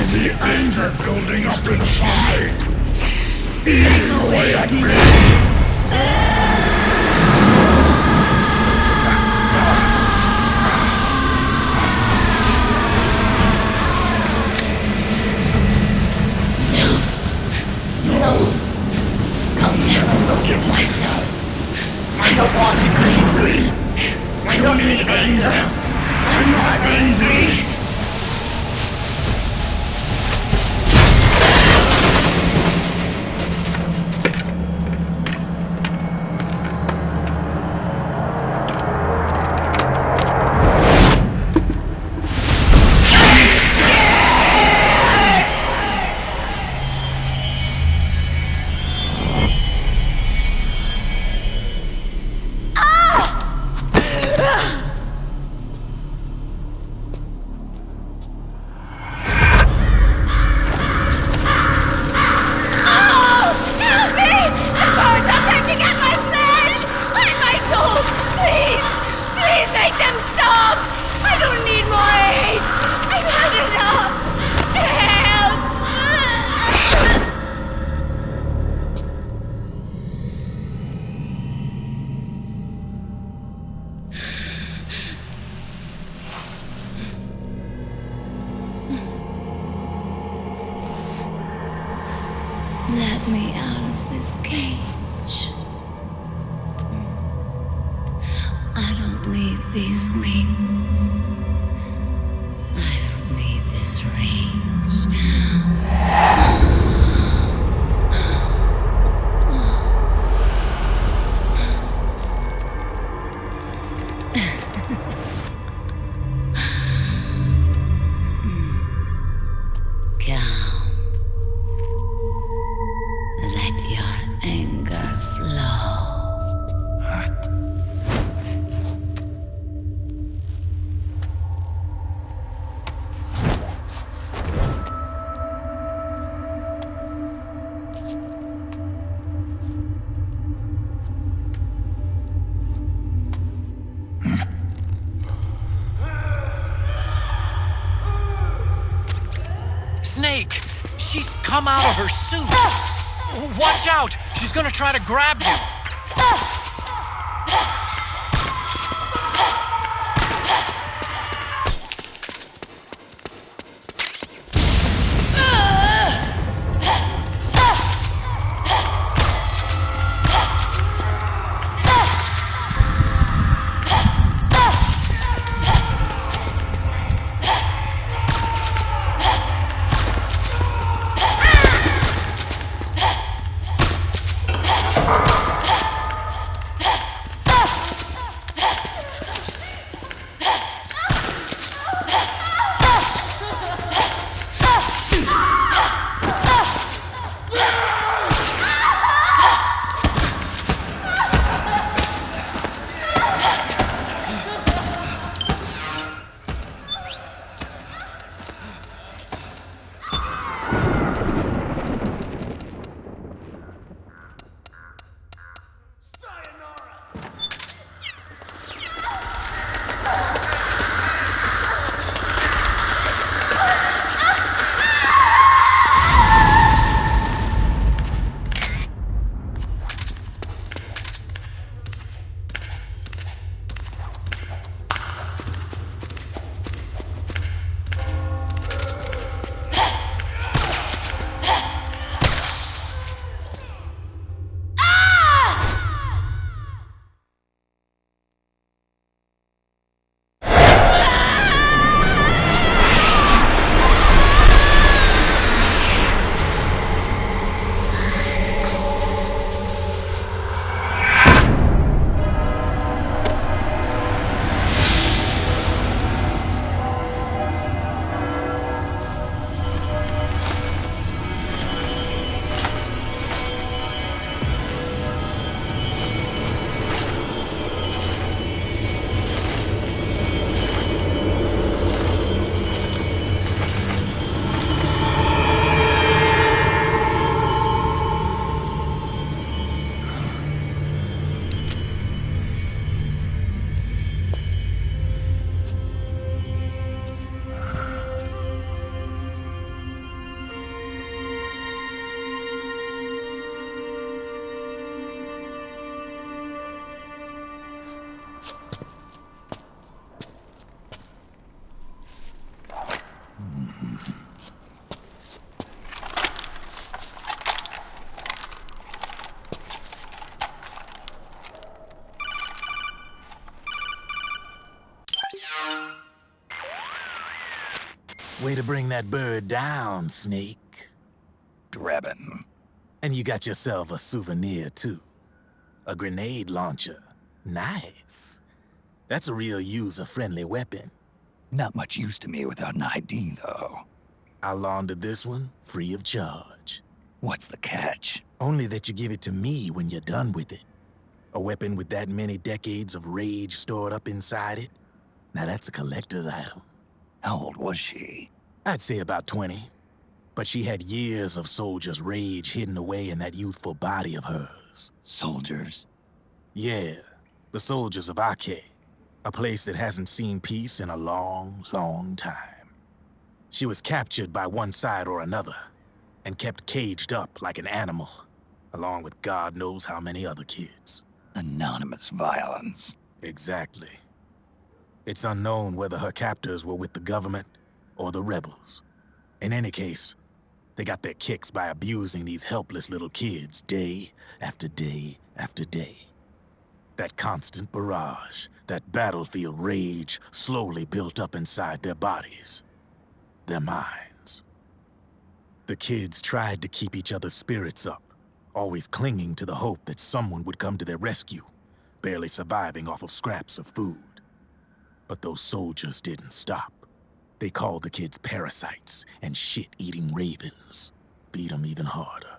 the anger building up inside. Eating away at me. I'll never forgive myself. I don't want to be angry. I don't need anger. I'm not angry. Let me out of this cage. I don't need these wings. I don't need this range. Calm. Let your anger flow. Snake! She's come out of her suit! Watch out! She's gonna try to grab you! Way to bring that bird down, Snake. Drebin. And you got yourself a souvenir, too. A grenade launcher. Nice. That's a real user-friendly weapon. Not much use to me without an ID, though. I'll launder this one free of charge. What's the catch? Only that you give it to me when you're done with it. A weapon with that many decades of rage stored up inside it? Now that's a collector's item. How old was she? I'd say about 20. But she had years of soldiers' rage hidden away in that youthful body of hers. Soldiers? Yeah, the soldiers of Ake. A place that hasn't seen peace in a long, long time. She was captured by one side or another, and kept caged up like an animal, along with God knows how many other kids. Anonymous violence. Exactly. It's unknown whether her captors were with the government or the rebels. In any case, they got their kicks by abusing these helpless little kids day after day after day. That constant barrage, that battlefield rage slowly built up inside their bodies, their minds. The kids tried to keep each other's spirits up, always clinging to the hope that someone would come to their rescue, barely surviving off of scraps of food. But those soldiers didn't stop. They called the kids parasites and shit-eating ravens, beat them even harder.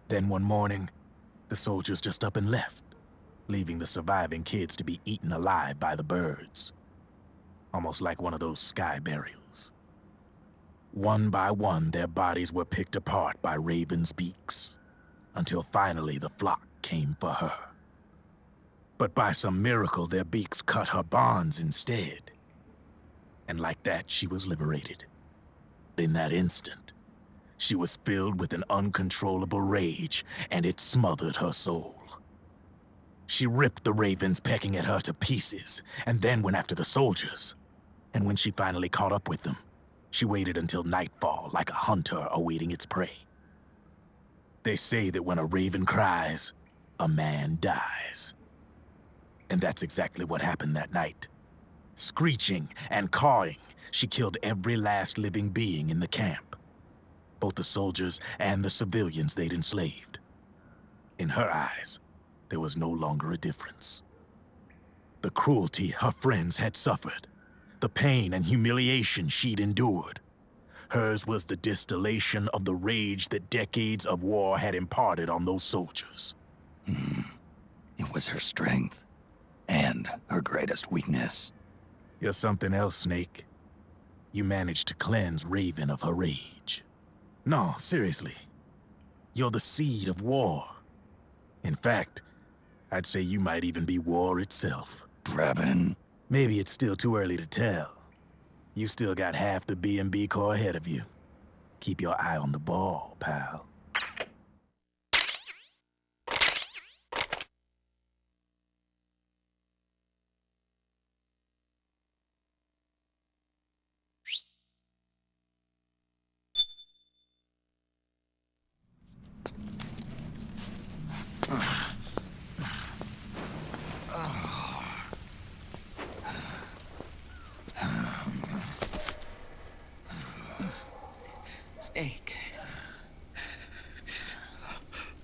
Then one morning, the soldiers just up and left, leaving the surviving kids to be eaten alive by the birds. Almost like one of those sky burials. One by one, their bodies were picked apart by ravens' beaks, until finally the flock came for her. But by some miracle, their beaks cut her bonds instead. And like that, she was liberated. In that instant, she was filled with an uncontrollable rage, and it smothered her soul. She ripped the ravens pecking at her to pieces, and then went after the soldiers. And when she finally caught up with them, she waited until nightfall like a hunter awaiting its prey. They say that when a raven cries, a man dies. And that's exactly what happened that night. Screeching and cawing, she killed every last living being in the camp. Both the soldiers and the civilians they'd enslaved. In her eyes, there was no longer a difference. The cruelty her friends had suffered, the pain and humiliation she'd endured. Hers was the distillation of the rage that decades of war had imparted on those soldiers. It was her strength, and her greatest weakness. You're something else, Snake. You managed to cleanse Raven of her rage. No, seriously. You're the seed of war. In fact, I'd say you might even be war itself. Drebin? Maybe it's still too early to tell. You've still got half the B&B Corps ahead of you. Keep your eye on the ball, pal. Snake,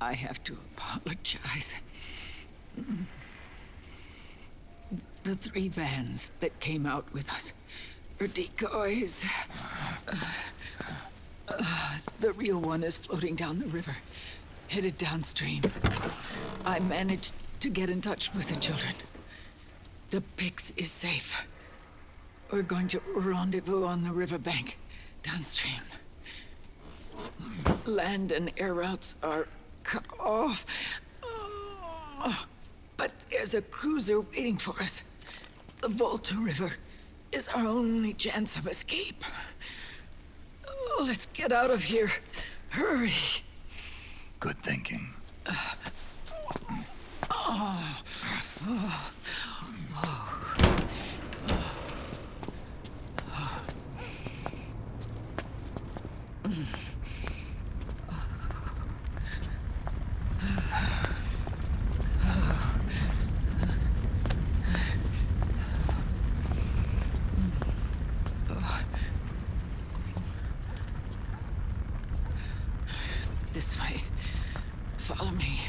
I have to apologize. The 3 vans that came out with us are decoys. The real one is floating down the river, headed downstream. I managed to get in touch with the children. The Pix is safe. We're going to rendezvous on the riverbank, downstream. Land and air routes are cut off. But there's a cruiser waiting for us. The Volta River is our only chance of escape. Let's get out of here. Hurry. Good thinking. This way. Follow me.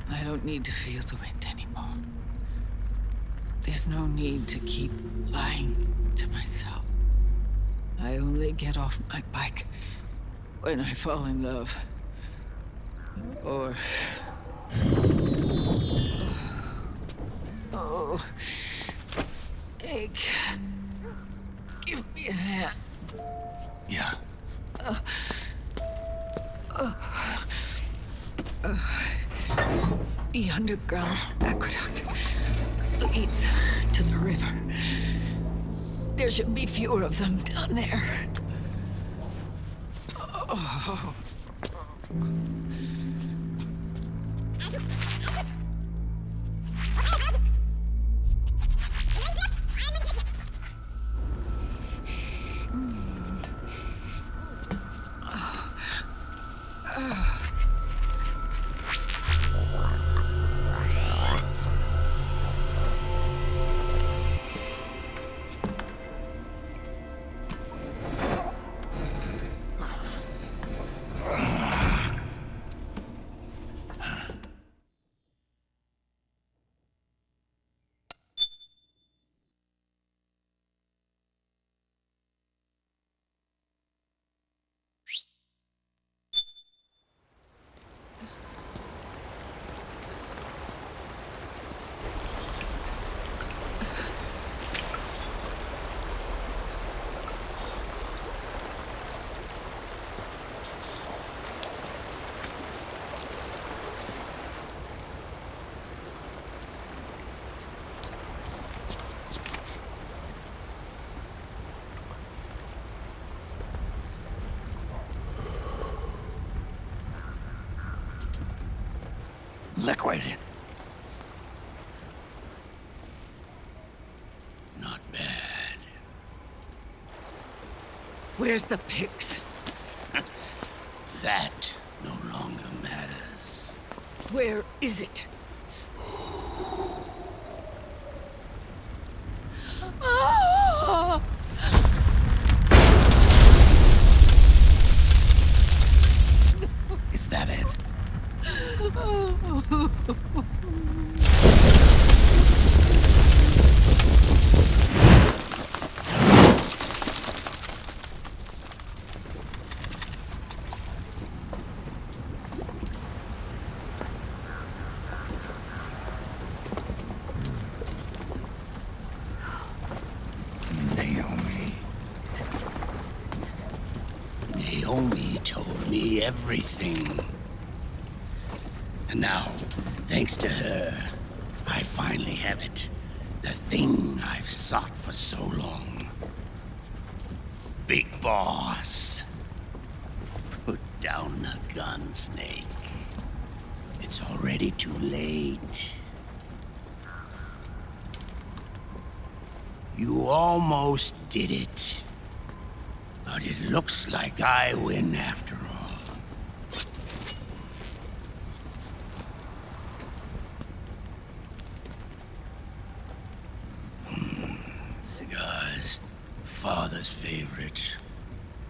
I don't need to feel the wind anymore. There's no need to keep lying to myself. I only get off my bike when I fall in love. Or... Oh... Snake... Give me a hand. Yeah. The underground aqueduct leads to the river. There should be fewer of them down there. Oh. Liquid. Not bad. Where's the pigs? That no longer matters. Where is it? Ah! Is that it? Naomi told me everything. And now, thanks to her, I finally have it. The thing I've sought for so long. Big Boss. Put down the gun, Snake. It's already too late. You almost did it. But it looks like I win after all. Cigars, father's favorite.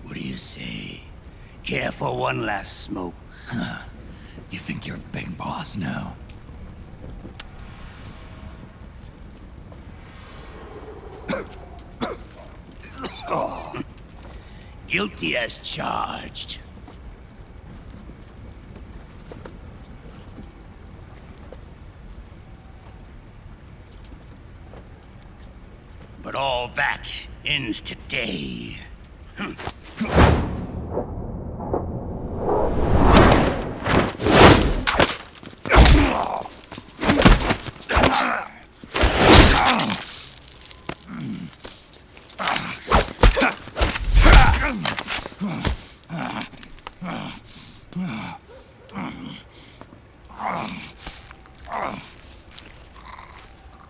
What do you say? Care for one last smoke? Huh. You think you're Big Boss now? Guilty as charged. But all that ends today.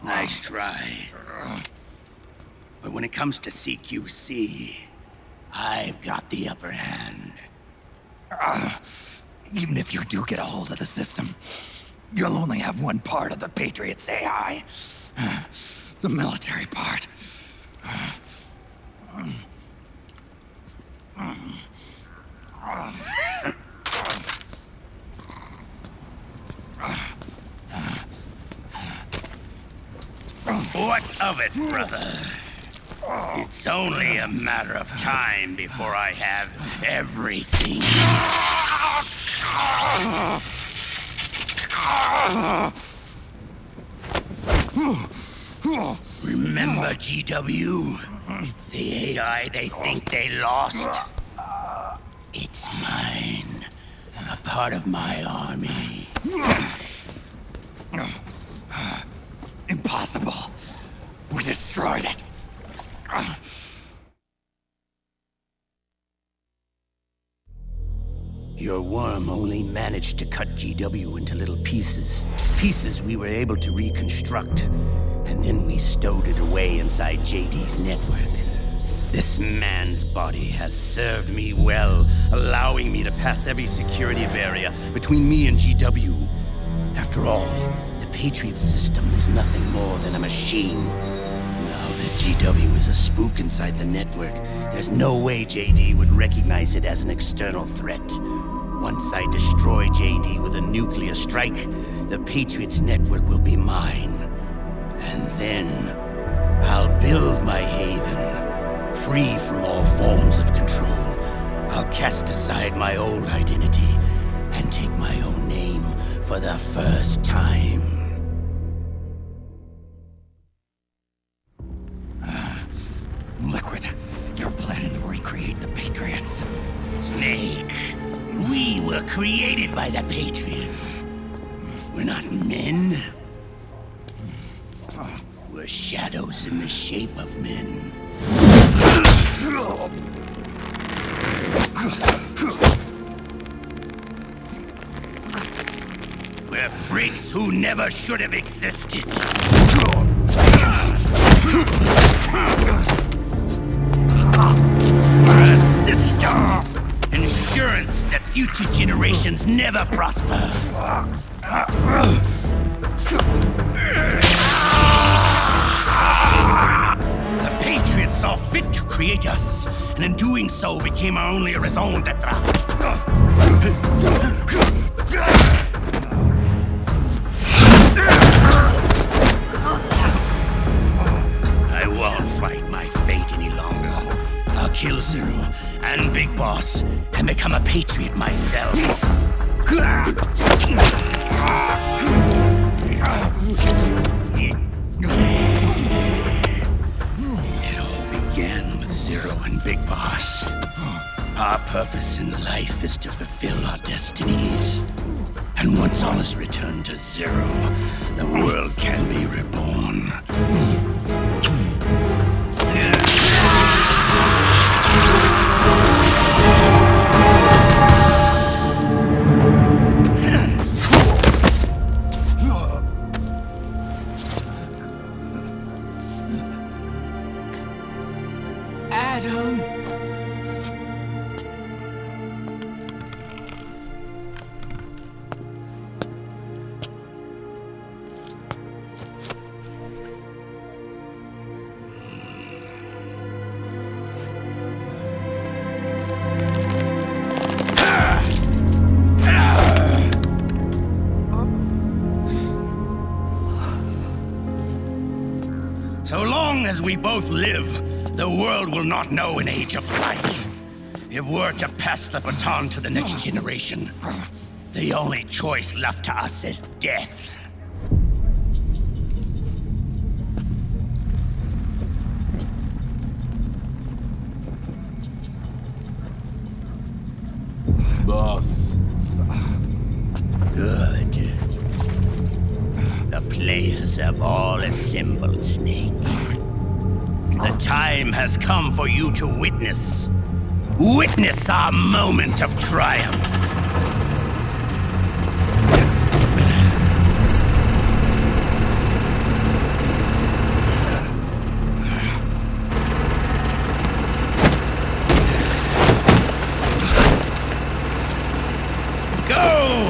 Nice try. But when it comes to CQC, I've got the upper hand. Even if you do get a hold of the system, you'll only have one part of the Patriots AI. The military part. of it, brother. It's only a matter of time before I have everything. Remember GW? The AI they think they lost? It's mine. A part of my army. Impossible. We destroyed it. Your worm only managed to cut GW into little pieces. Pieces we were able to reconstruct. And then we stowed it away inside JD's network. This man's body has served me well, allowing me to pass every security barrier between me and GW. After all, the Patriots system is nothing more than a machine. Now that GW is a spook inside the network, there's no way JD would recognize it as an external threat. Once I destroy JD with a nuclear strike, the Patriots network will be mine. And then I'll build my haven, free from all forms of control. I'll cast aside my old identity and take my own name for the first time. Liquid, you're planning to recreate the Patriots. Snake, we were created by the Patriots. We're not men. We're shadows in the shape of men. We're freaks who never should have existed. We're a system. Insurance that future generations never prosper. The Patriots saw fit to create us, and in doing so became our only raison d'etre. I won't fight my fate any longer. I'll kill Zero and Big Boss and become a Patriot myself. It all began with Zero and Big Boss. Our purpose in life is to fulfill our destinies. And once all is returned to Zero, the world can be reborn. Adam. So long as we both live, the world will not know an age of light. If we're to pass the baton to the next generation, the only choice left to us is death. Boss. Good. The players have all assembled, Snake. The time has come for you to witness our moment of triumph. Go!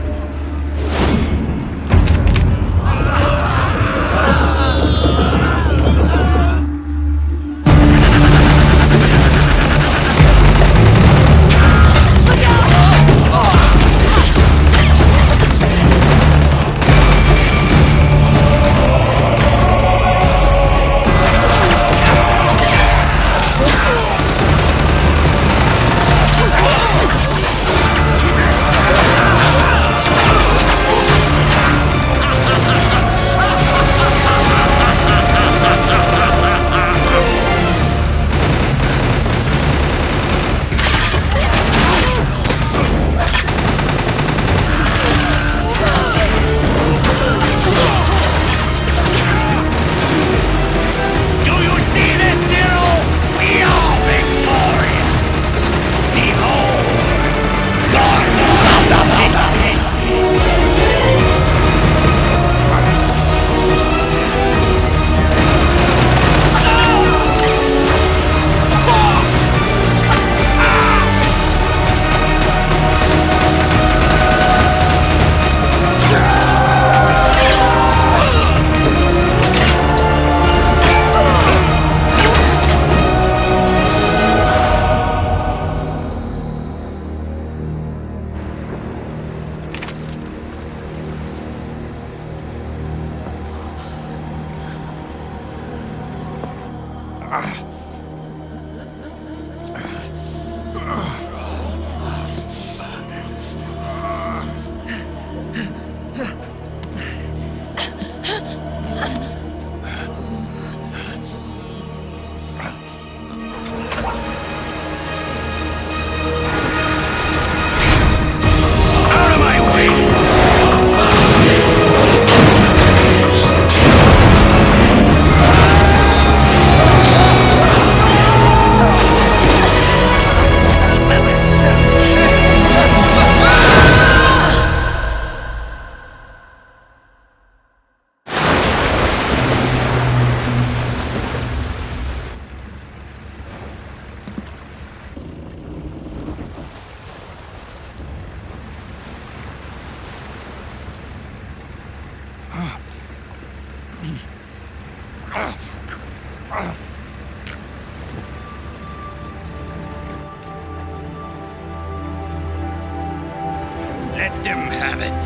Let them have it.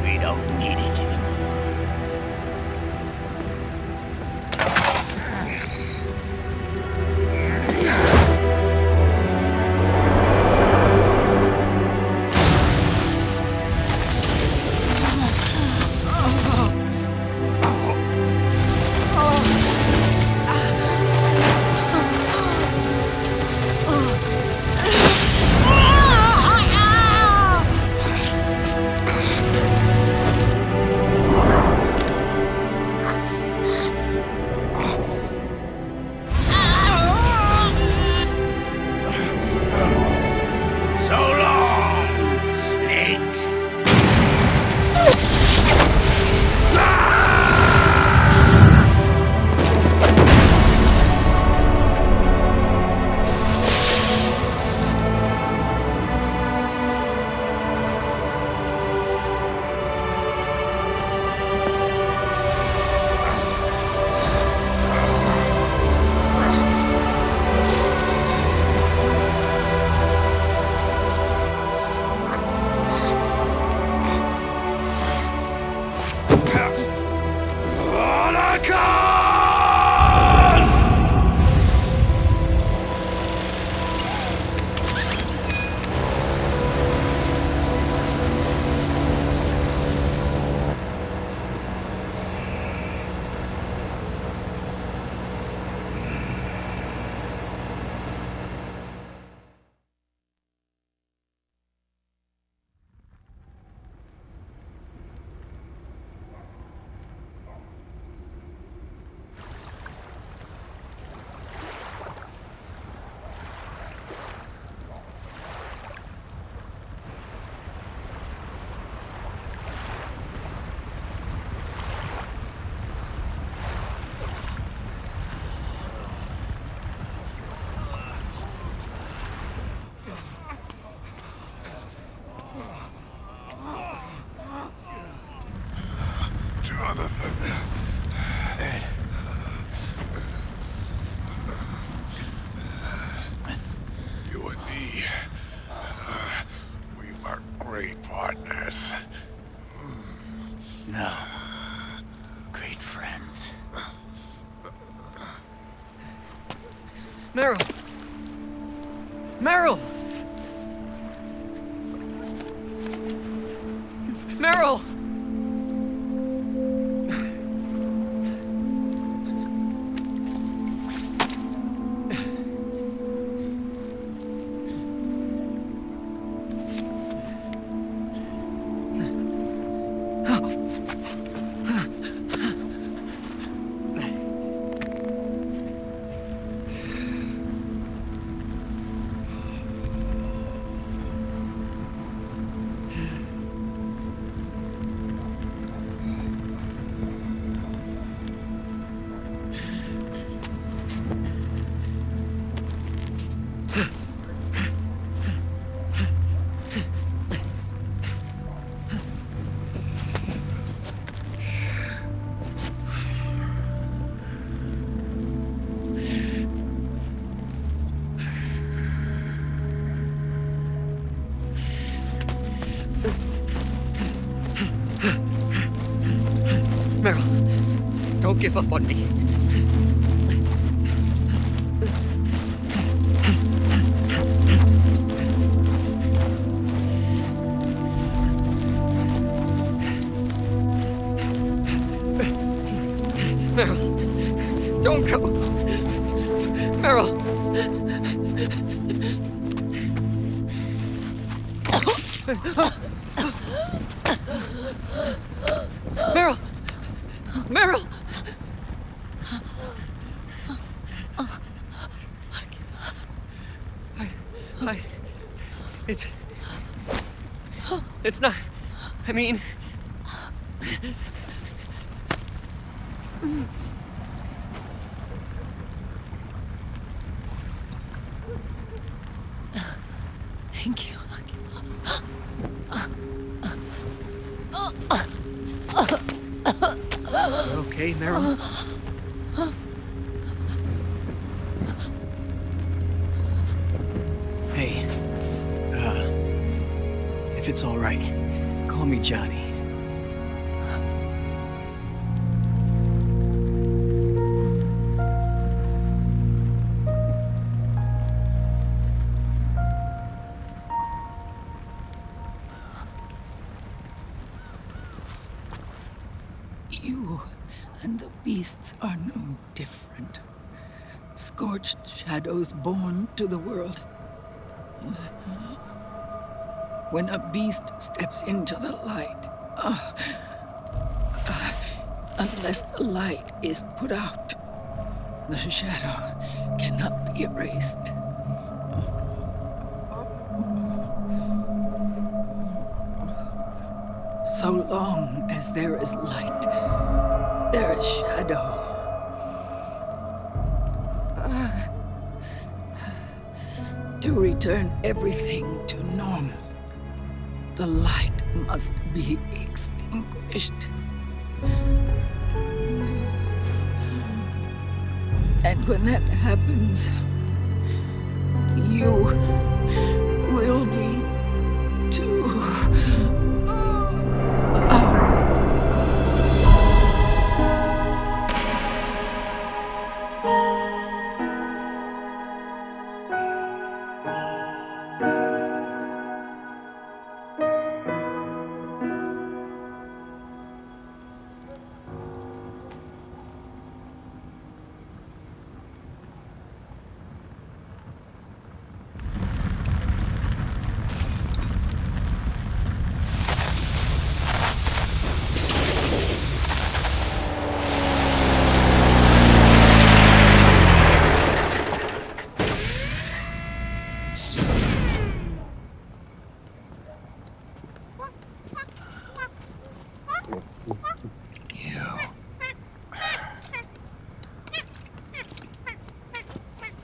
We don't need it anymore. No. Great friends. Meryl! Meryl! Meryl! Meryl, don't give up on me. Meryl! Meryl! Meryl! It's not... I mean... Thank you. Okay, Meryl? Hey, if it's all right, call me Johnny. You and the beasts are no different. Scorched shadows born to the world. When a beast steps into the light, unless the light is put out, the shadow cannot be erased. So long as there is light, there is shadow. To return everything to normal, the light must be extinguished. And when that happens, you will be too.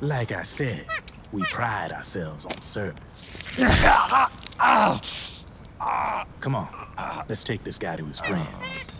Like I said, we pride ourselves on service. Come on, let's take this guy to his friends.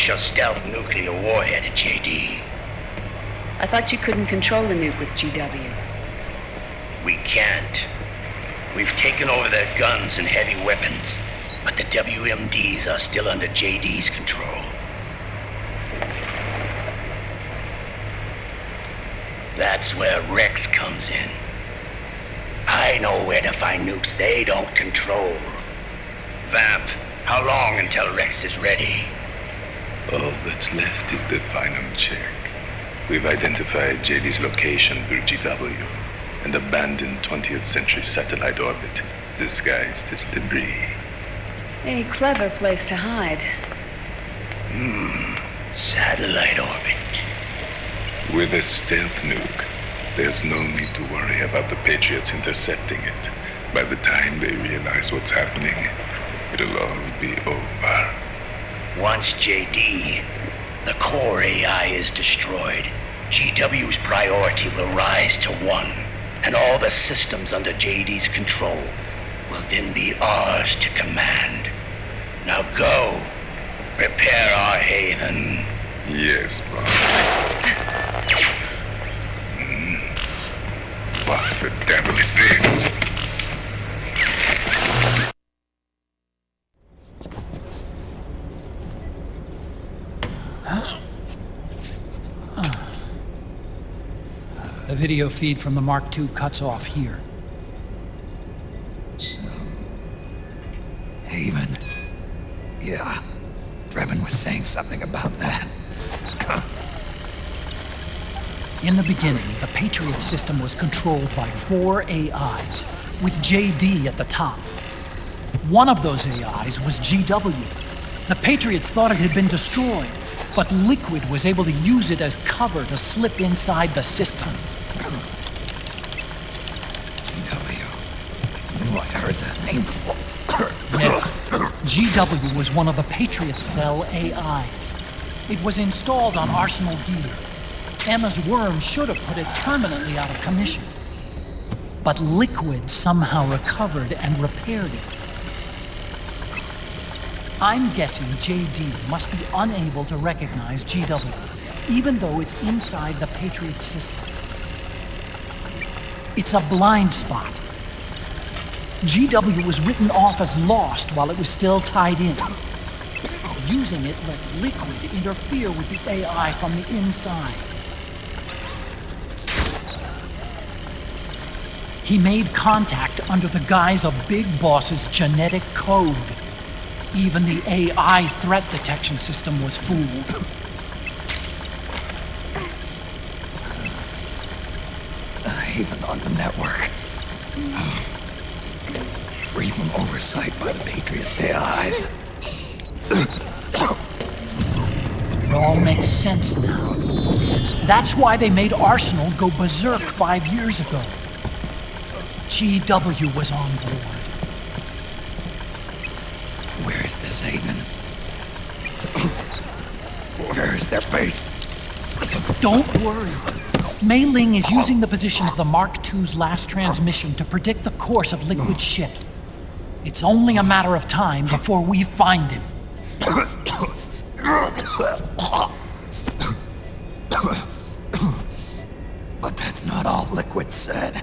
launch your stealth nuclear warhead at JD. I thought you couldn't control the nuke with GW. We can't. We've taken over their guns and heavy weapons, but the WMDs are still under JD's control. That's where Rex comes in. I know where to find nukes they don't control. Vamp, how long until Rex is ready? All that's left is the final check. We've identified JD's location through GW, an abandoned 20th century satellite orbit, disguised as debris. A clever place to hide. Satellite orbit. With a stealth nuke, there's no need to worry about the Patriots intercepting it. By the time they realize what's happening, it'll all be over. Once JD, the core AI is destroyed, GW's priority will rise to 1, and all the systems under JD's control will then be ours to command. Now go, prepare our haven. Yes, boss. What the devil is this? The video feed from the Mark II cuts off here. Haven. Yeah. Drebin was saying something about that. In the beginning, the Patriot system was controlled by 4 AIs, with JD at the top. One of those AIs was GW. The Patriots thought it had been destroyed, but Liquid was able to use it as cover to slip inside the system. GW. Knew I heard that name before. Yes. GW was one of the Patriot Cell AIs. It was installed on Arsenal gear. Emma's worm should have put it permanently out of commission. But Liquid somehow recovered and repaired it. I'm guessing JD must be unable to recognize GW, even though it's inside the Patriot system. It's a blind spot. GW was written off as lost while it was still tied in. Using it let Liquid interfere with the AI from the inside. He made contact under the guise of Big Boss's genetic code. Even the AI threat detection system was fooled. Even on the network. Free from oversight by the Patriots' AIs. It all makes sense now. That's why they made Arsenal go berserk 5 years ago. GW was on board. Where is this haven? Where is their base? Don't worry. Mei Ling is using the position of the Mark II's last transmission to predict the course of Liquid's ship. It's only a matter of time before we find him. But that's not all Liquid said.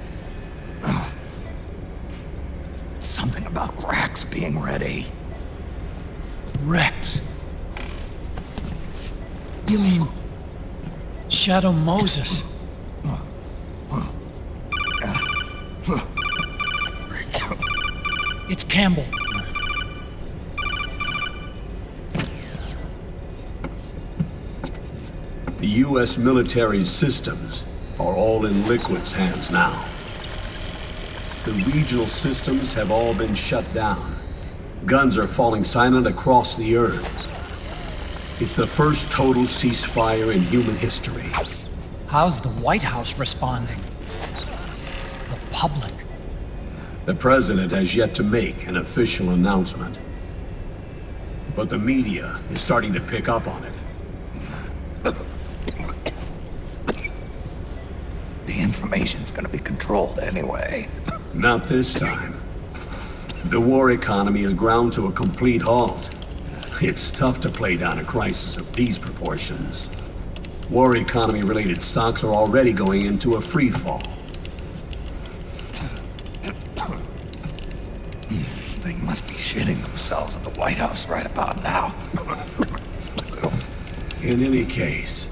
Something about Rex being ready. Rex? You mean Shadow Moses? It's Campbell. The U.S. military systems are all in Liquid's hands now. The regional systems have all been shut down. Guns are falling silent across the Earth. It's the first total ceasefire in human history. How's the White House responding? The public? The president has yet to make an official announcement. But the media is starting to pick up on it. The information's gonna be controlled anyway. Not this time. The war economy is ground to a complete halt. It's tough to play down a crisis of these proportions. War economy-related stocks are already going into a free fall. They must be shitting themselves at the White House right about now. In any case,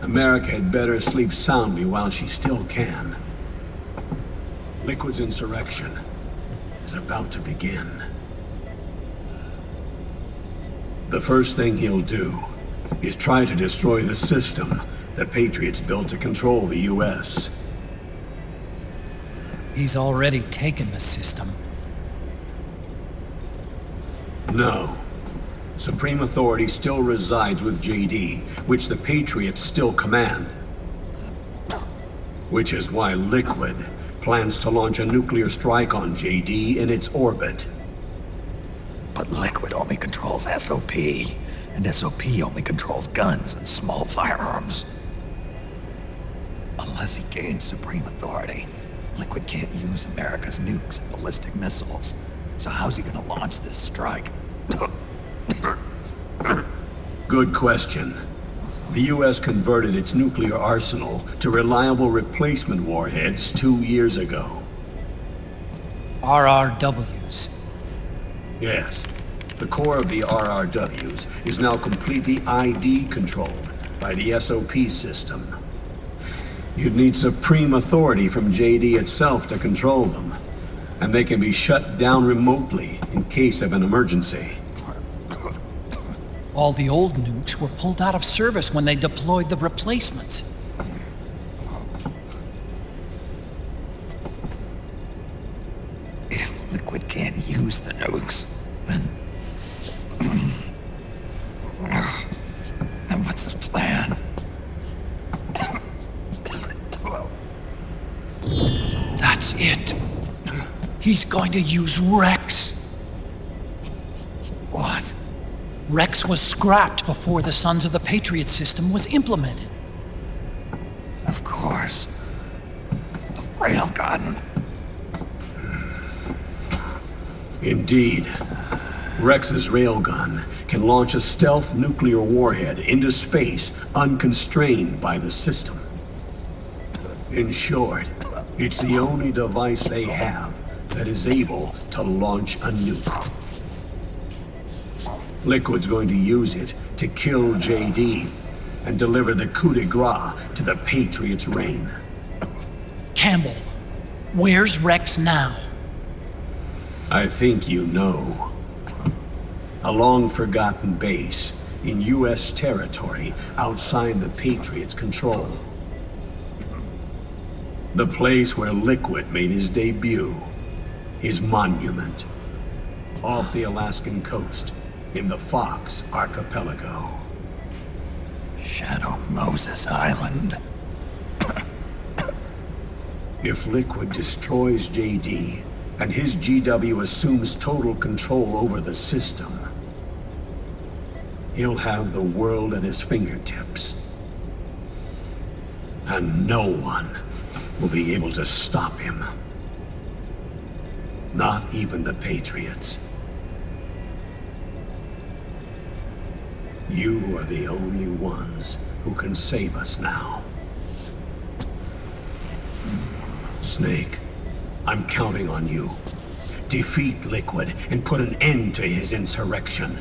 America had better sleep soundly while she still can. Liquid's insurrection is about to begin. The first thing he'll do is try to destroy the system the Patriots built to control the U.S. He's already taken the system. No. Supreme authority still resides with JD, which the Patriots still command. Which is why Liquid plans to launch a nuclear strike on JD in its orbit. But Liquid only controls SOP, and SOP only controls guns and small firearms. Unless he gains supreme authority, Liquid can't use America's nukes and ballistic missiles. So how's he gonna launch this strike? Good question. The U.S. converted its nuclear arsenal to reliable replacement warheads 2 years ago. RRWs. Yes. The core of the RRWs is now completely ID controlled by the SOP system. You'd need supreme authority from JD itself to control them, and they can be shut down remotely in case of an emergency. All the old nukes were pulled out of service when they deployed the replacements. If Liquid can't use the nukes, then what's his plan? That's it. He's going to use Rex. What? Rex was scrapped before the Sons of the Patriot system was implemented. Of course. The railgun. Indeed. Rex's railgun can launch a stealth nuclear warhead into space unconstrained by the system. In short, it's the only device they have that is able to launch a nuke. Liquid's going to use it to kill JD and deliver the coup de grace to the Patriots' reign. Campbell, where's Rex now? I think you know. A long-forgotten base in U.S. territory outside the Patriots' control. The place where Liquid made his debut, his monument, off the Alaskan coast in the Fox Archipelago. Shadow Moses Island. If Liquid destroys JD, and his GW assumes total control over the system, he'll have the world at his fingertips. And no one will be able to stop him. Not even the Patriots. You are the only ones who can save us now. Snake, I'm counting on you. Defeat Liquid and put an end to his insurrection.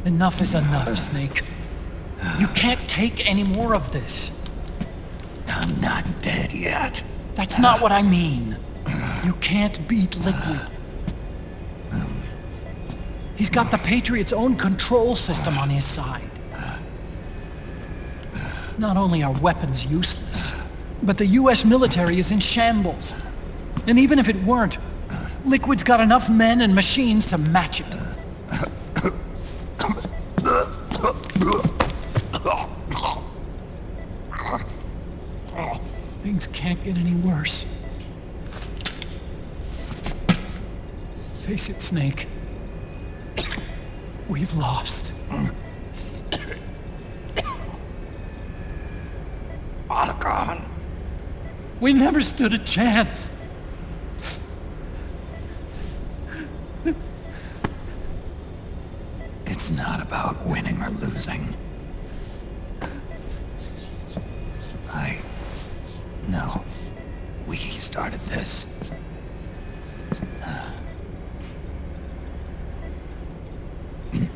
Enough is enough, Snake. You can't take any more of this. I'm not dead yet. That's not what I mean. You can't beat Liquid. He's got the Patriots' own control system on his side. Not only are weapons useless, but the US military is in shambles. And even if it weren't, Liquid's got enough men and machines to match it. Things can't get any worse. Face it, Snake. We've lost. All gone. We never stood a chance. It's not about winning or losing. No. We started this. And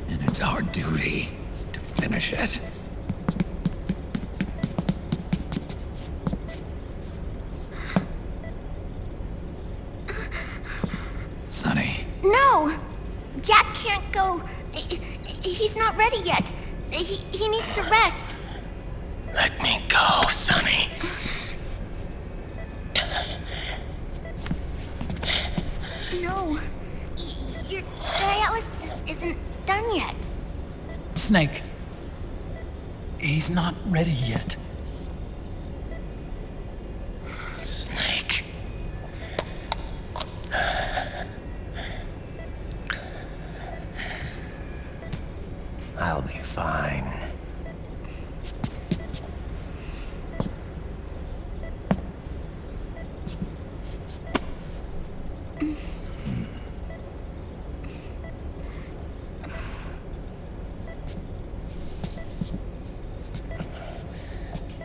it's our duty to finish it. Sonny. No! Jack can't go. He's not ready yet. He needs to rest. Let me go, Sonny. No. Your dialysis isn't done yet. Snake. He's not ready yet. Snake. I'll be fine.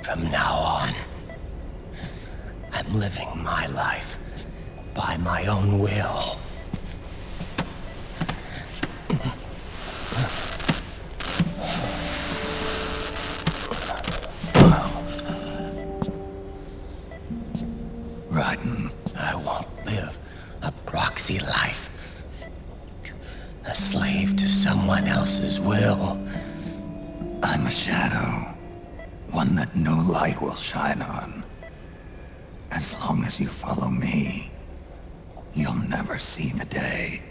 From now on, I'm living my life by my own will. I won't live a proxy life. A slave to someone else's will. I'm a shadow. One that no light will shine on. As long as you follow me, you'll never see the day.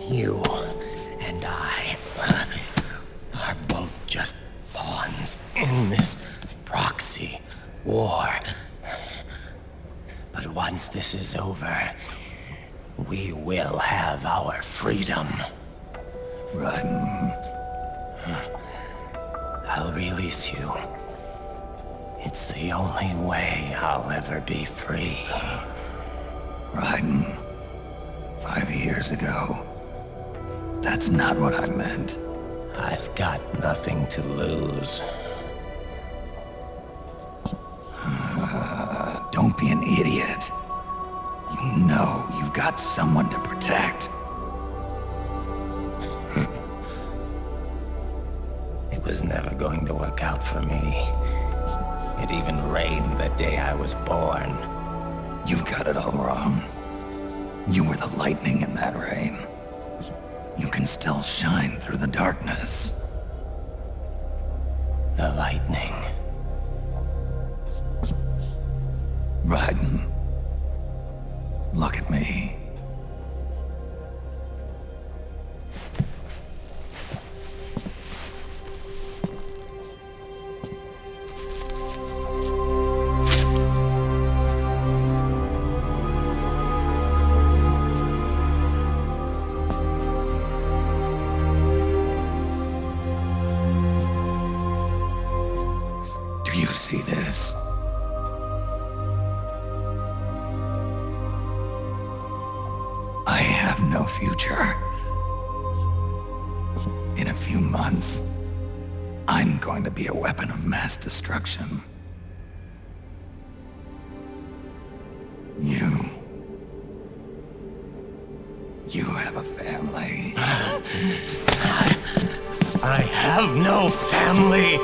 You and I are both just pawns in this proxy war. But once this is over, we will have our freedom. Run. I'll release you. It's the only way I'll ever be free. Raiden, 5 years ago. That's not what I meant. I've got nothing to lose. Don't be an idiot. You know you've got someone to protect. It was never going to work out for me. It even rained the day I was born. You've got it all wrong. You were the lightning in that rain. You can still shine through the darkness. The lightning. Raiden, look at me. Do you see this? I have no future. In a few months, I'm going to be a weapon of mass destruction. You have a family. I have no family.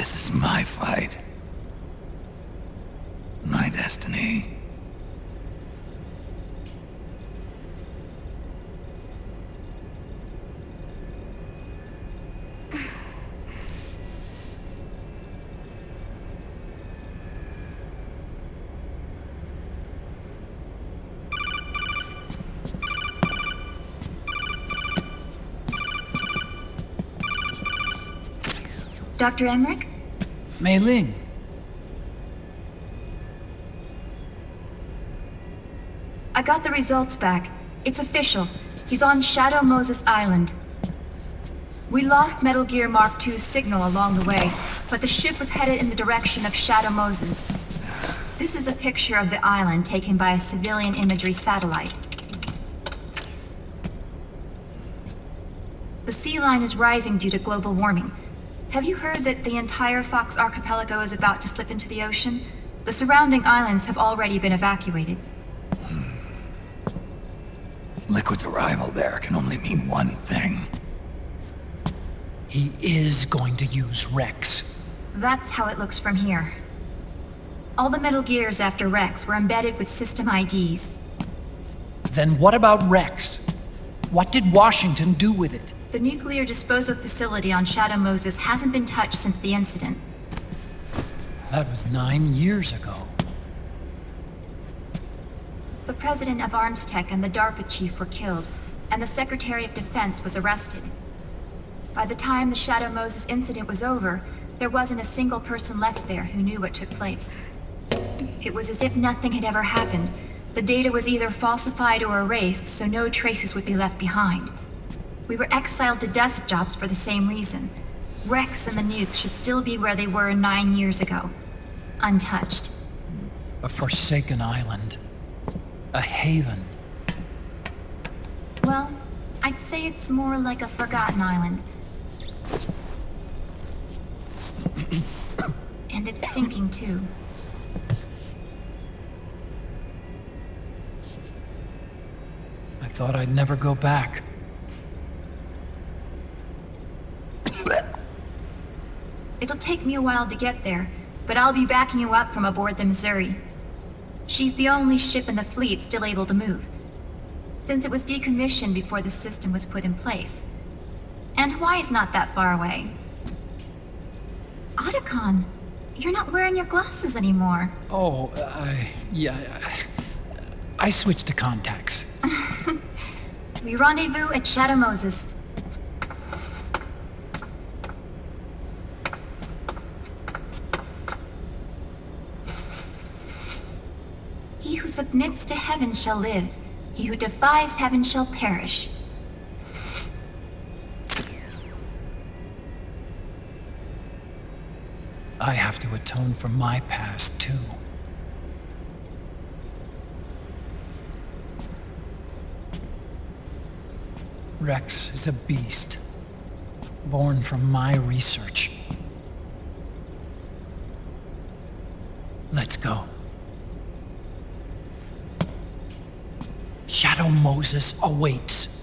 This is my fight. My destiny. Dr. Emmerich? Mei Ling. I got the results back. It's official. He's on Shadow Moses Island. We lost Metal Gear Mark II's signal along the way, but the ship was headed in the direction of Shadow Moses. This is a picture of the island taken by a civilian imagery satellite. The sea line is rising due to global warming. Have you heard that the entire Fox archipelago is about to slip into the ocean? The surrounding islands have already been evacuated. Liquid's arrival there can only mean one thing. He is going to use Rex. That's how it looks from here. All the Metal Gears after Rex were embedded with system IDs. Then what about Rex? What did Washington do with it? The nuclear disposal facility on Shadow Moses hasn't been touched since the incident. That was 9 years ago. The president of Armstech and the DARPA chief were killed, and the Secretary of Defense was arrested. By the time the Shadow Moses incident was over, there wasn't a single person left there who knew what took place. It was as if nothing had ever happened. The data was either falsified or erased, so no traces would be left behind. We were exiled to desk jobs for the same reason. Rex and the nukes should still be where they were 9 years ago. Untouched. A forsaken island. A haven. Well, I'd say it's more like a forgotten island. And it's sinking too. I thought I'd never go back. It'll take me a while to get there, but I'll be backing you up from aboard the Missouri. She's the only ship in the fleet still able to move, since it was decommissioned before the system was put in place. And Hawaii's not that far away. Otacon, you're not wearing your glasses anymore. Oh, I switched to contacts. We rendezvous at Shadow Moses. He who submits to heaven shall live. He who defies heaven shall perish. I have to atone for my past, too. Rex is a beast, born from my research. Let's go. Shadow Moses awaits.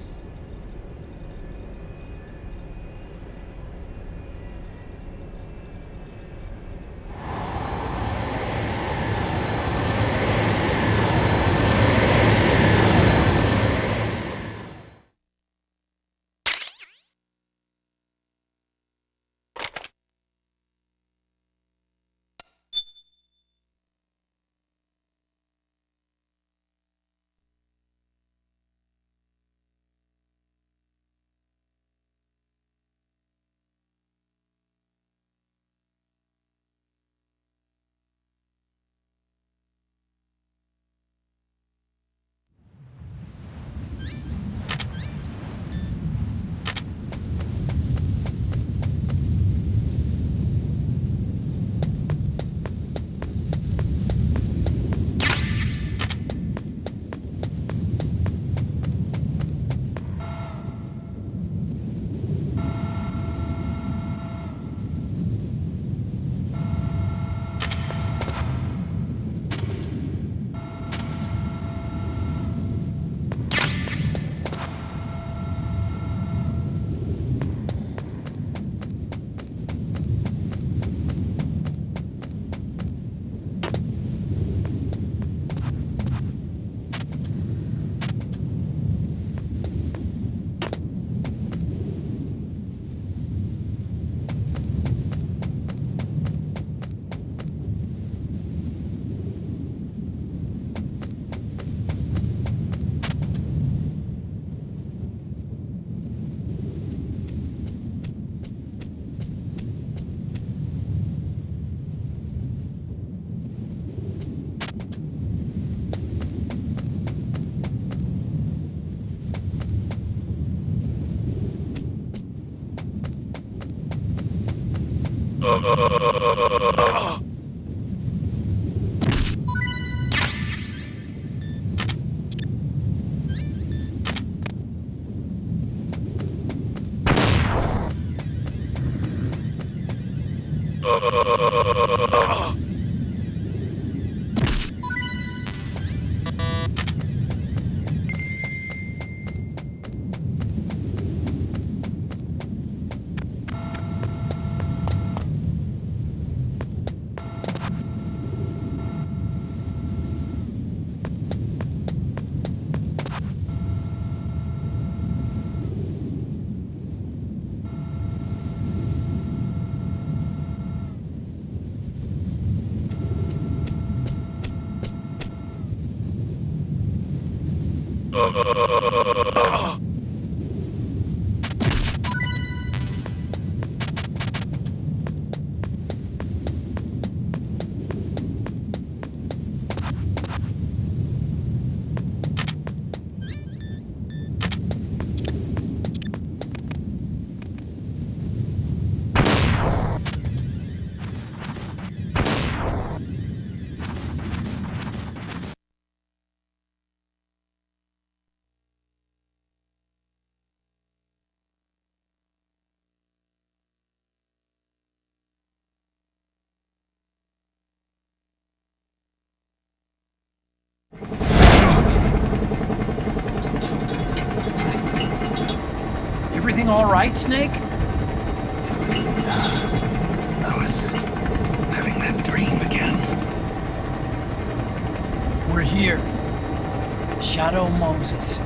Everything all right, Snake? I was having that dream again. We're here. Shadow Moses.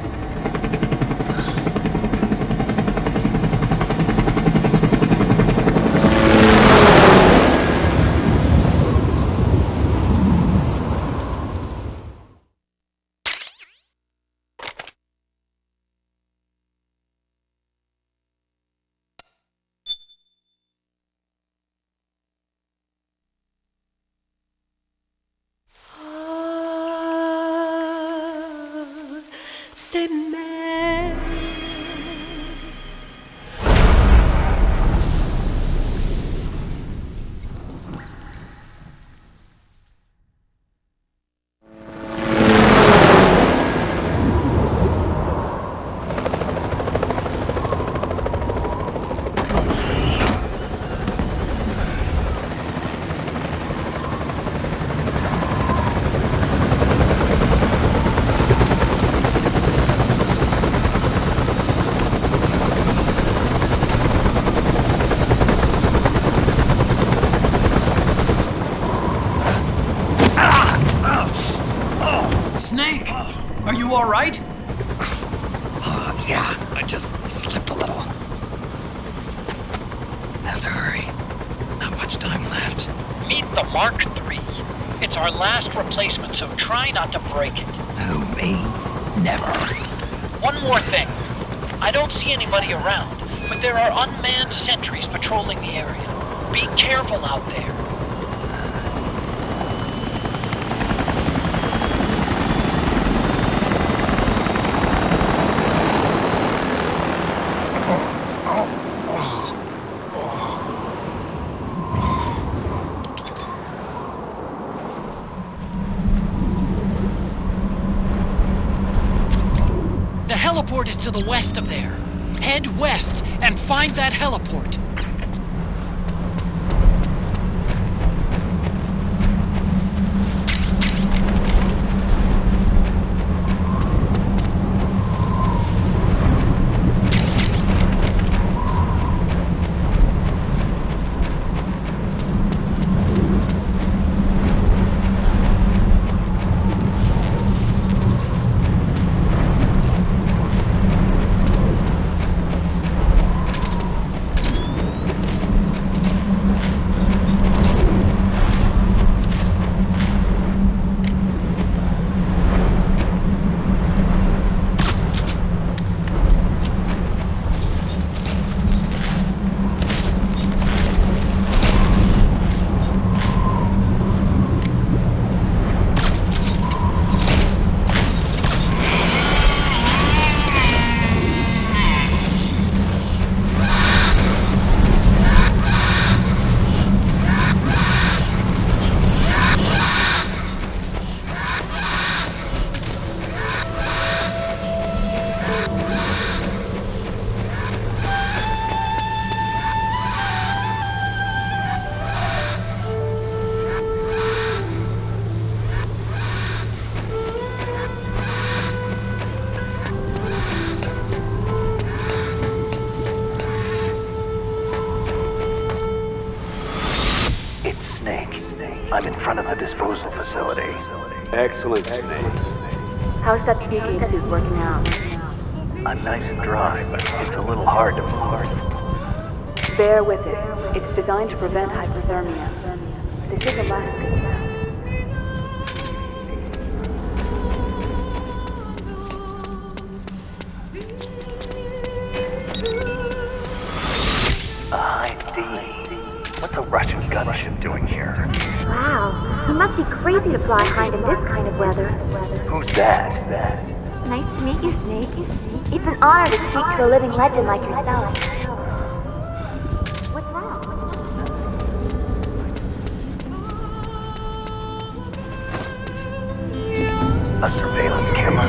Snake! Are you all right? Yeah, I just slipped a little. Have to hurry. Not much time left. Meet the Mark III. It's our last replacement, so try not to break it. Who, me? Never. One more thing. I don't see anybody around, but there are unmanned sentries patrolling the area. Be careful out there. The heliport is to the west of there. Head west and find that heliport. I'm in front of the disposal facility. Excellent, Snake. How's that speaking suit working out? I'm nice and dry, but it's a little hard to move. Bear with it. It's designed to prevent hypothermia. This is a last good test. What's a Russian gunship doing here? Wow, he must be crazy to fly high in this kind of weather. Who's that? Nice to meet you, Snake. It's an honor to speak to a living legend like yourself. What's wrong? A surveillance camera.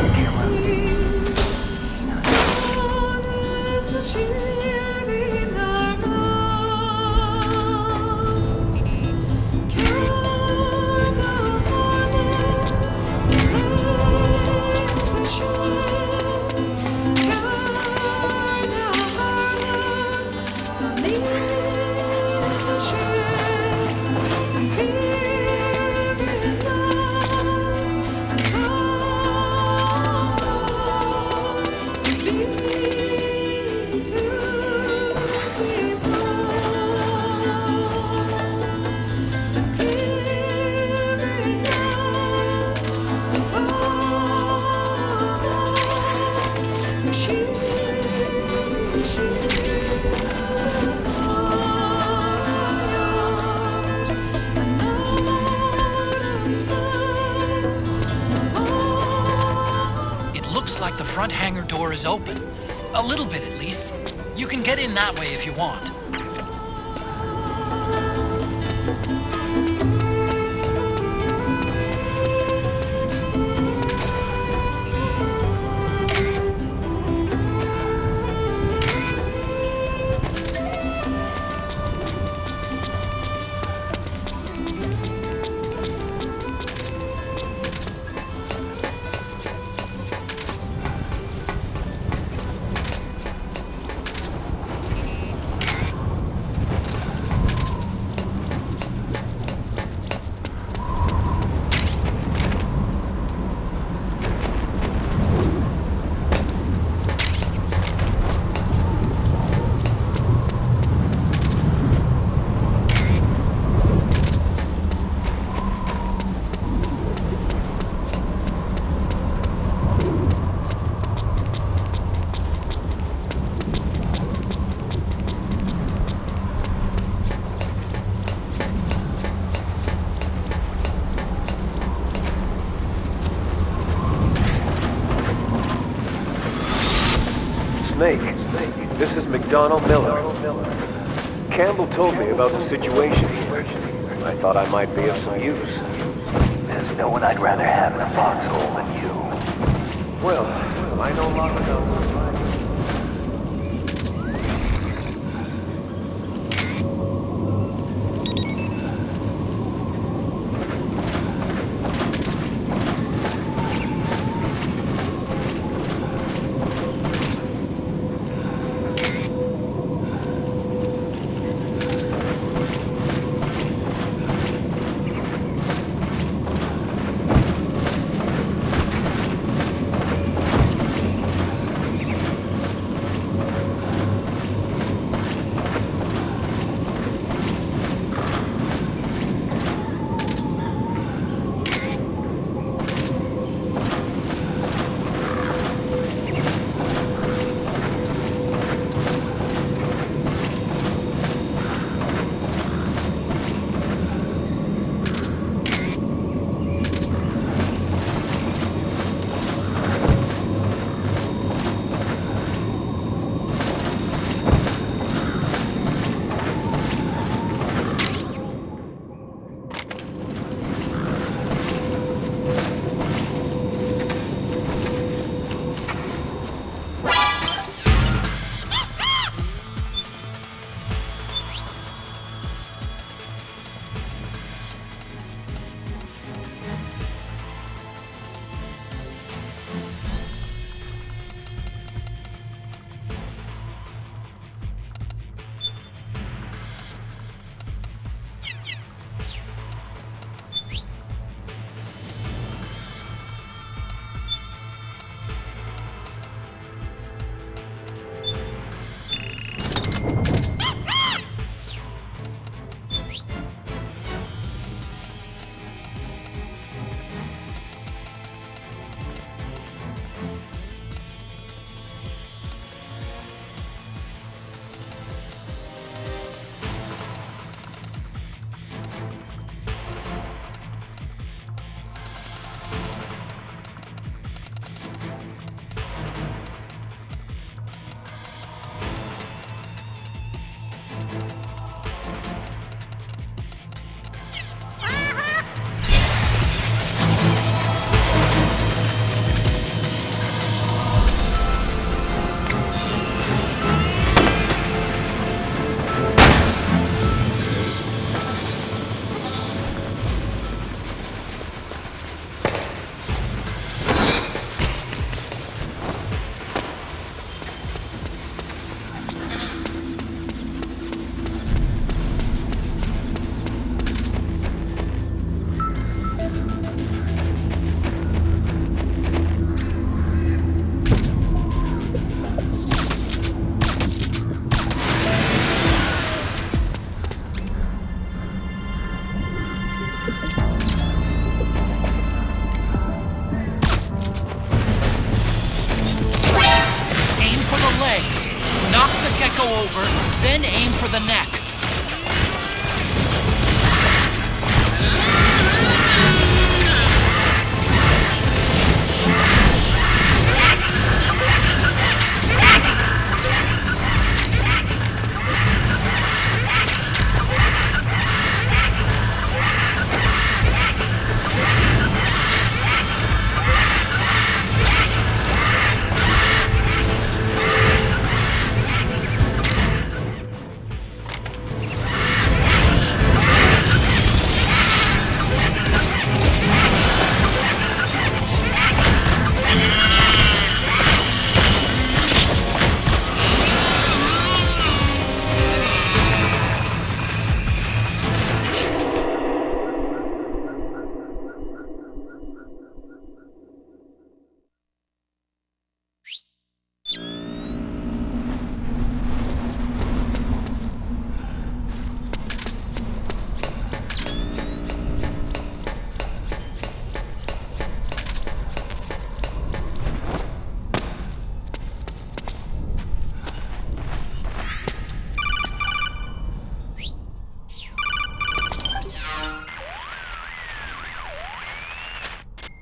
Like the front hangar door is open. A little bit, at least. You can get in that way if you want. Snake, this is McDonald Miller. Campbell told me about the situation here. I thought I might be of some use. There's no one I'd rather have in a foxhole than you. Well, I know lots about this. for the neck.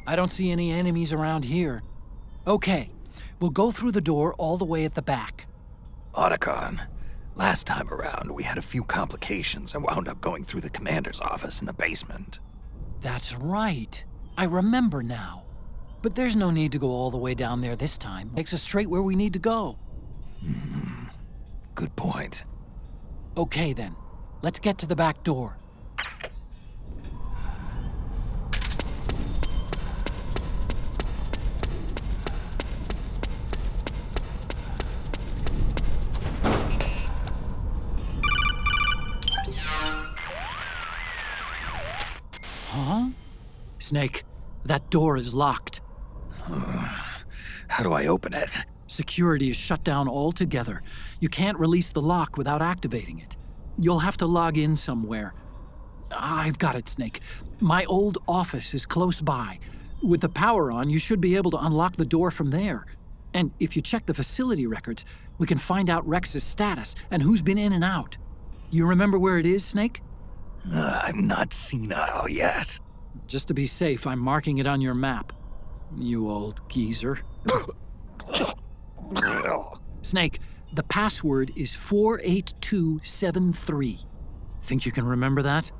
I don't see any enemies around here. Okay, we'll go through the door all the way at the back. Otacon, last time around we had a few complications and wound up going through the commander's office in the basement. That's right. I remember now. But there's no need to go all the way down there this time. Takes us straight where we need to go. Good point. Okay then, let's get to the back door. Huh? Snake, that door is locked. How do I open it? Security is shut down altogether. You can't release the lock without activating it. You'll have to log in somewhere. I've got it, Snake. My old office is close by. With the power on, you should be able to unlock the door from there. And if you check the facility records, we can find out Rex's status and who's been in and out. You remember where it is, Snake? I'm not senile yet. Just to be safe, I'm marking it on your map. You old geezer. Snake, the password is 48273. Think you can remember that?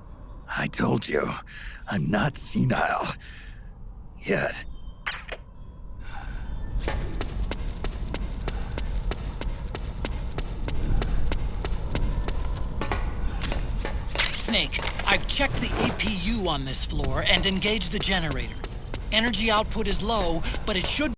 I told you, I'm not senile yet. Snake, I've checked the APU on this floor and engaged the generator. Energy output is low, but it should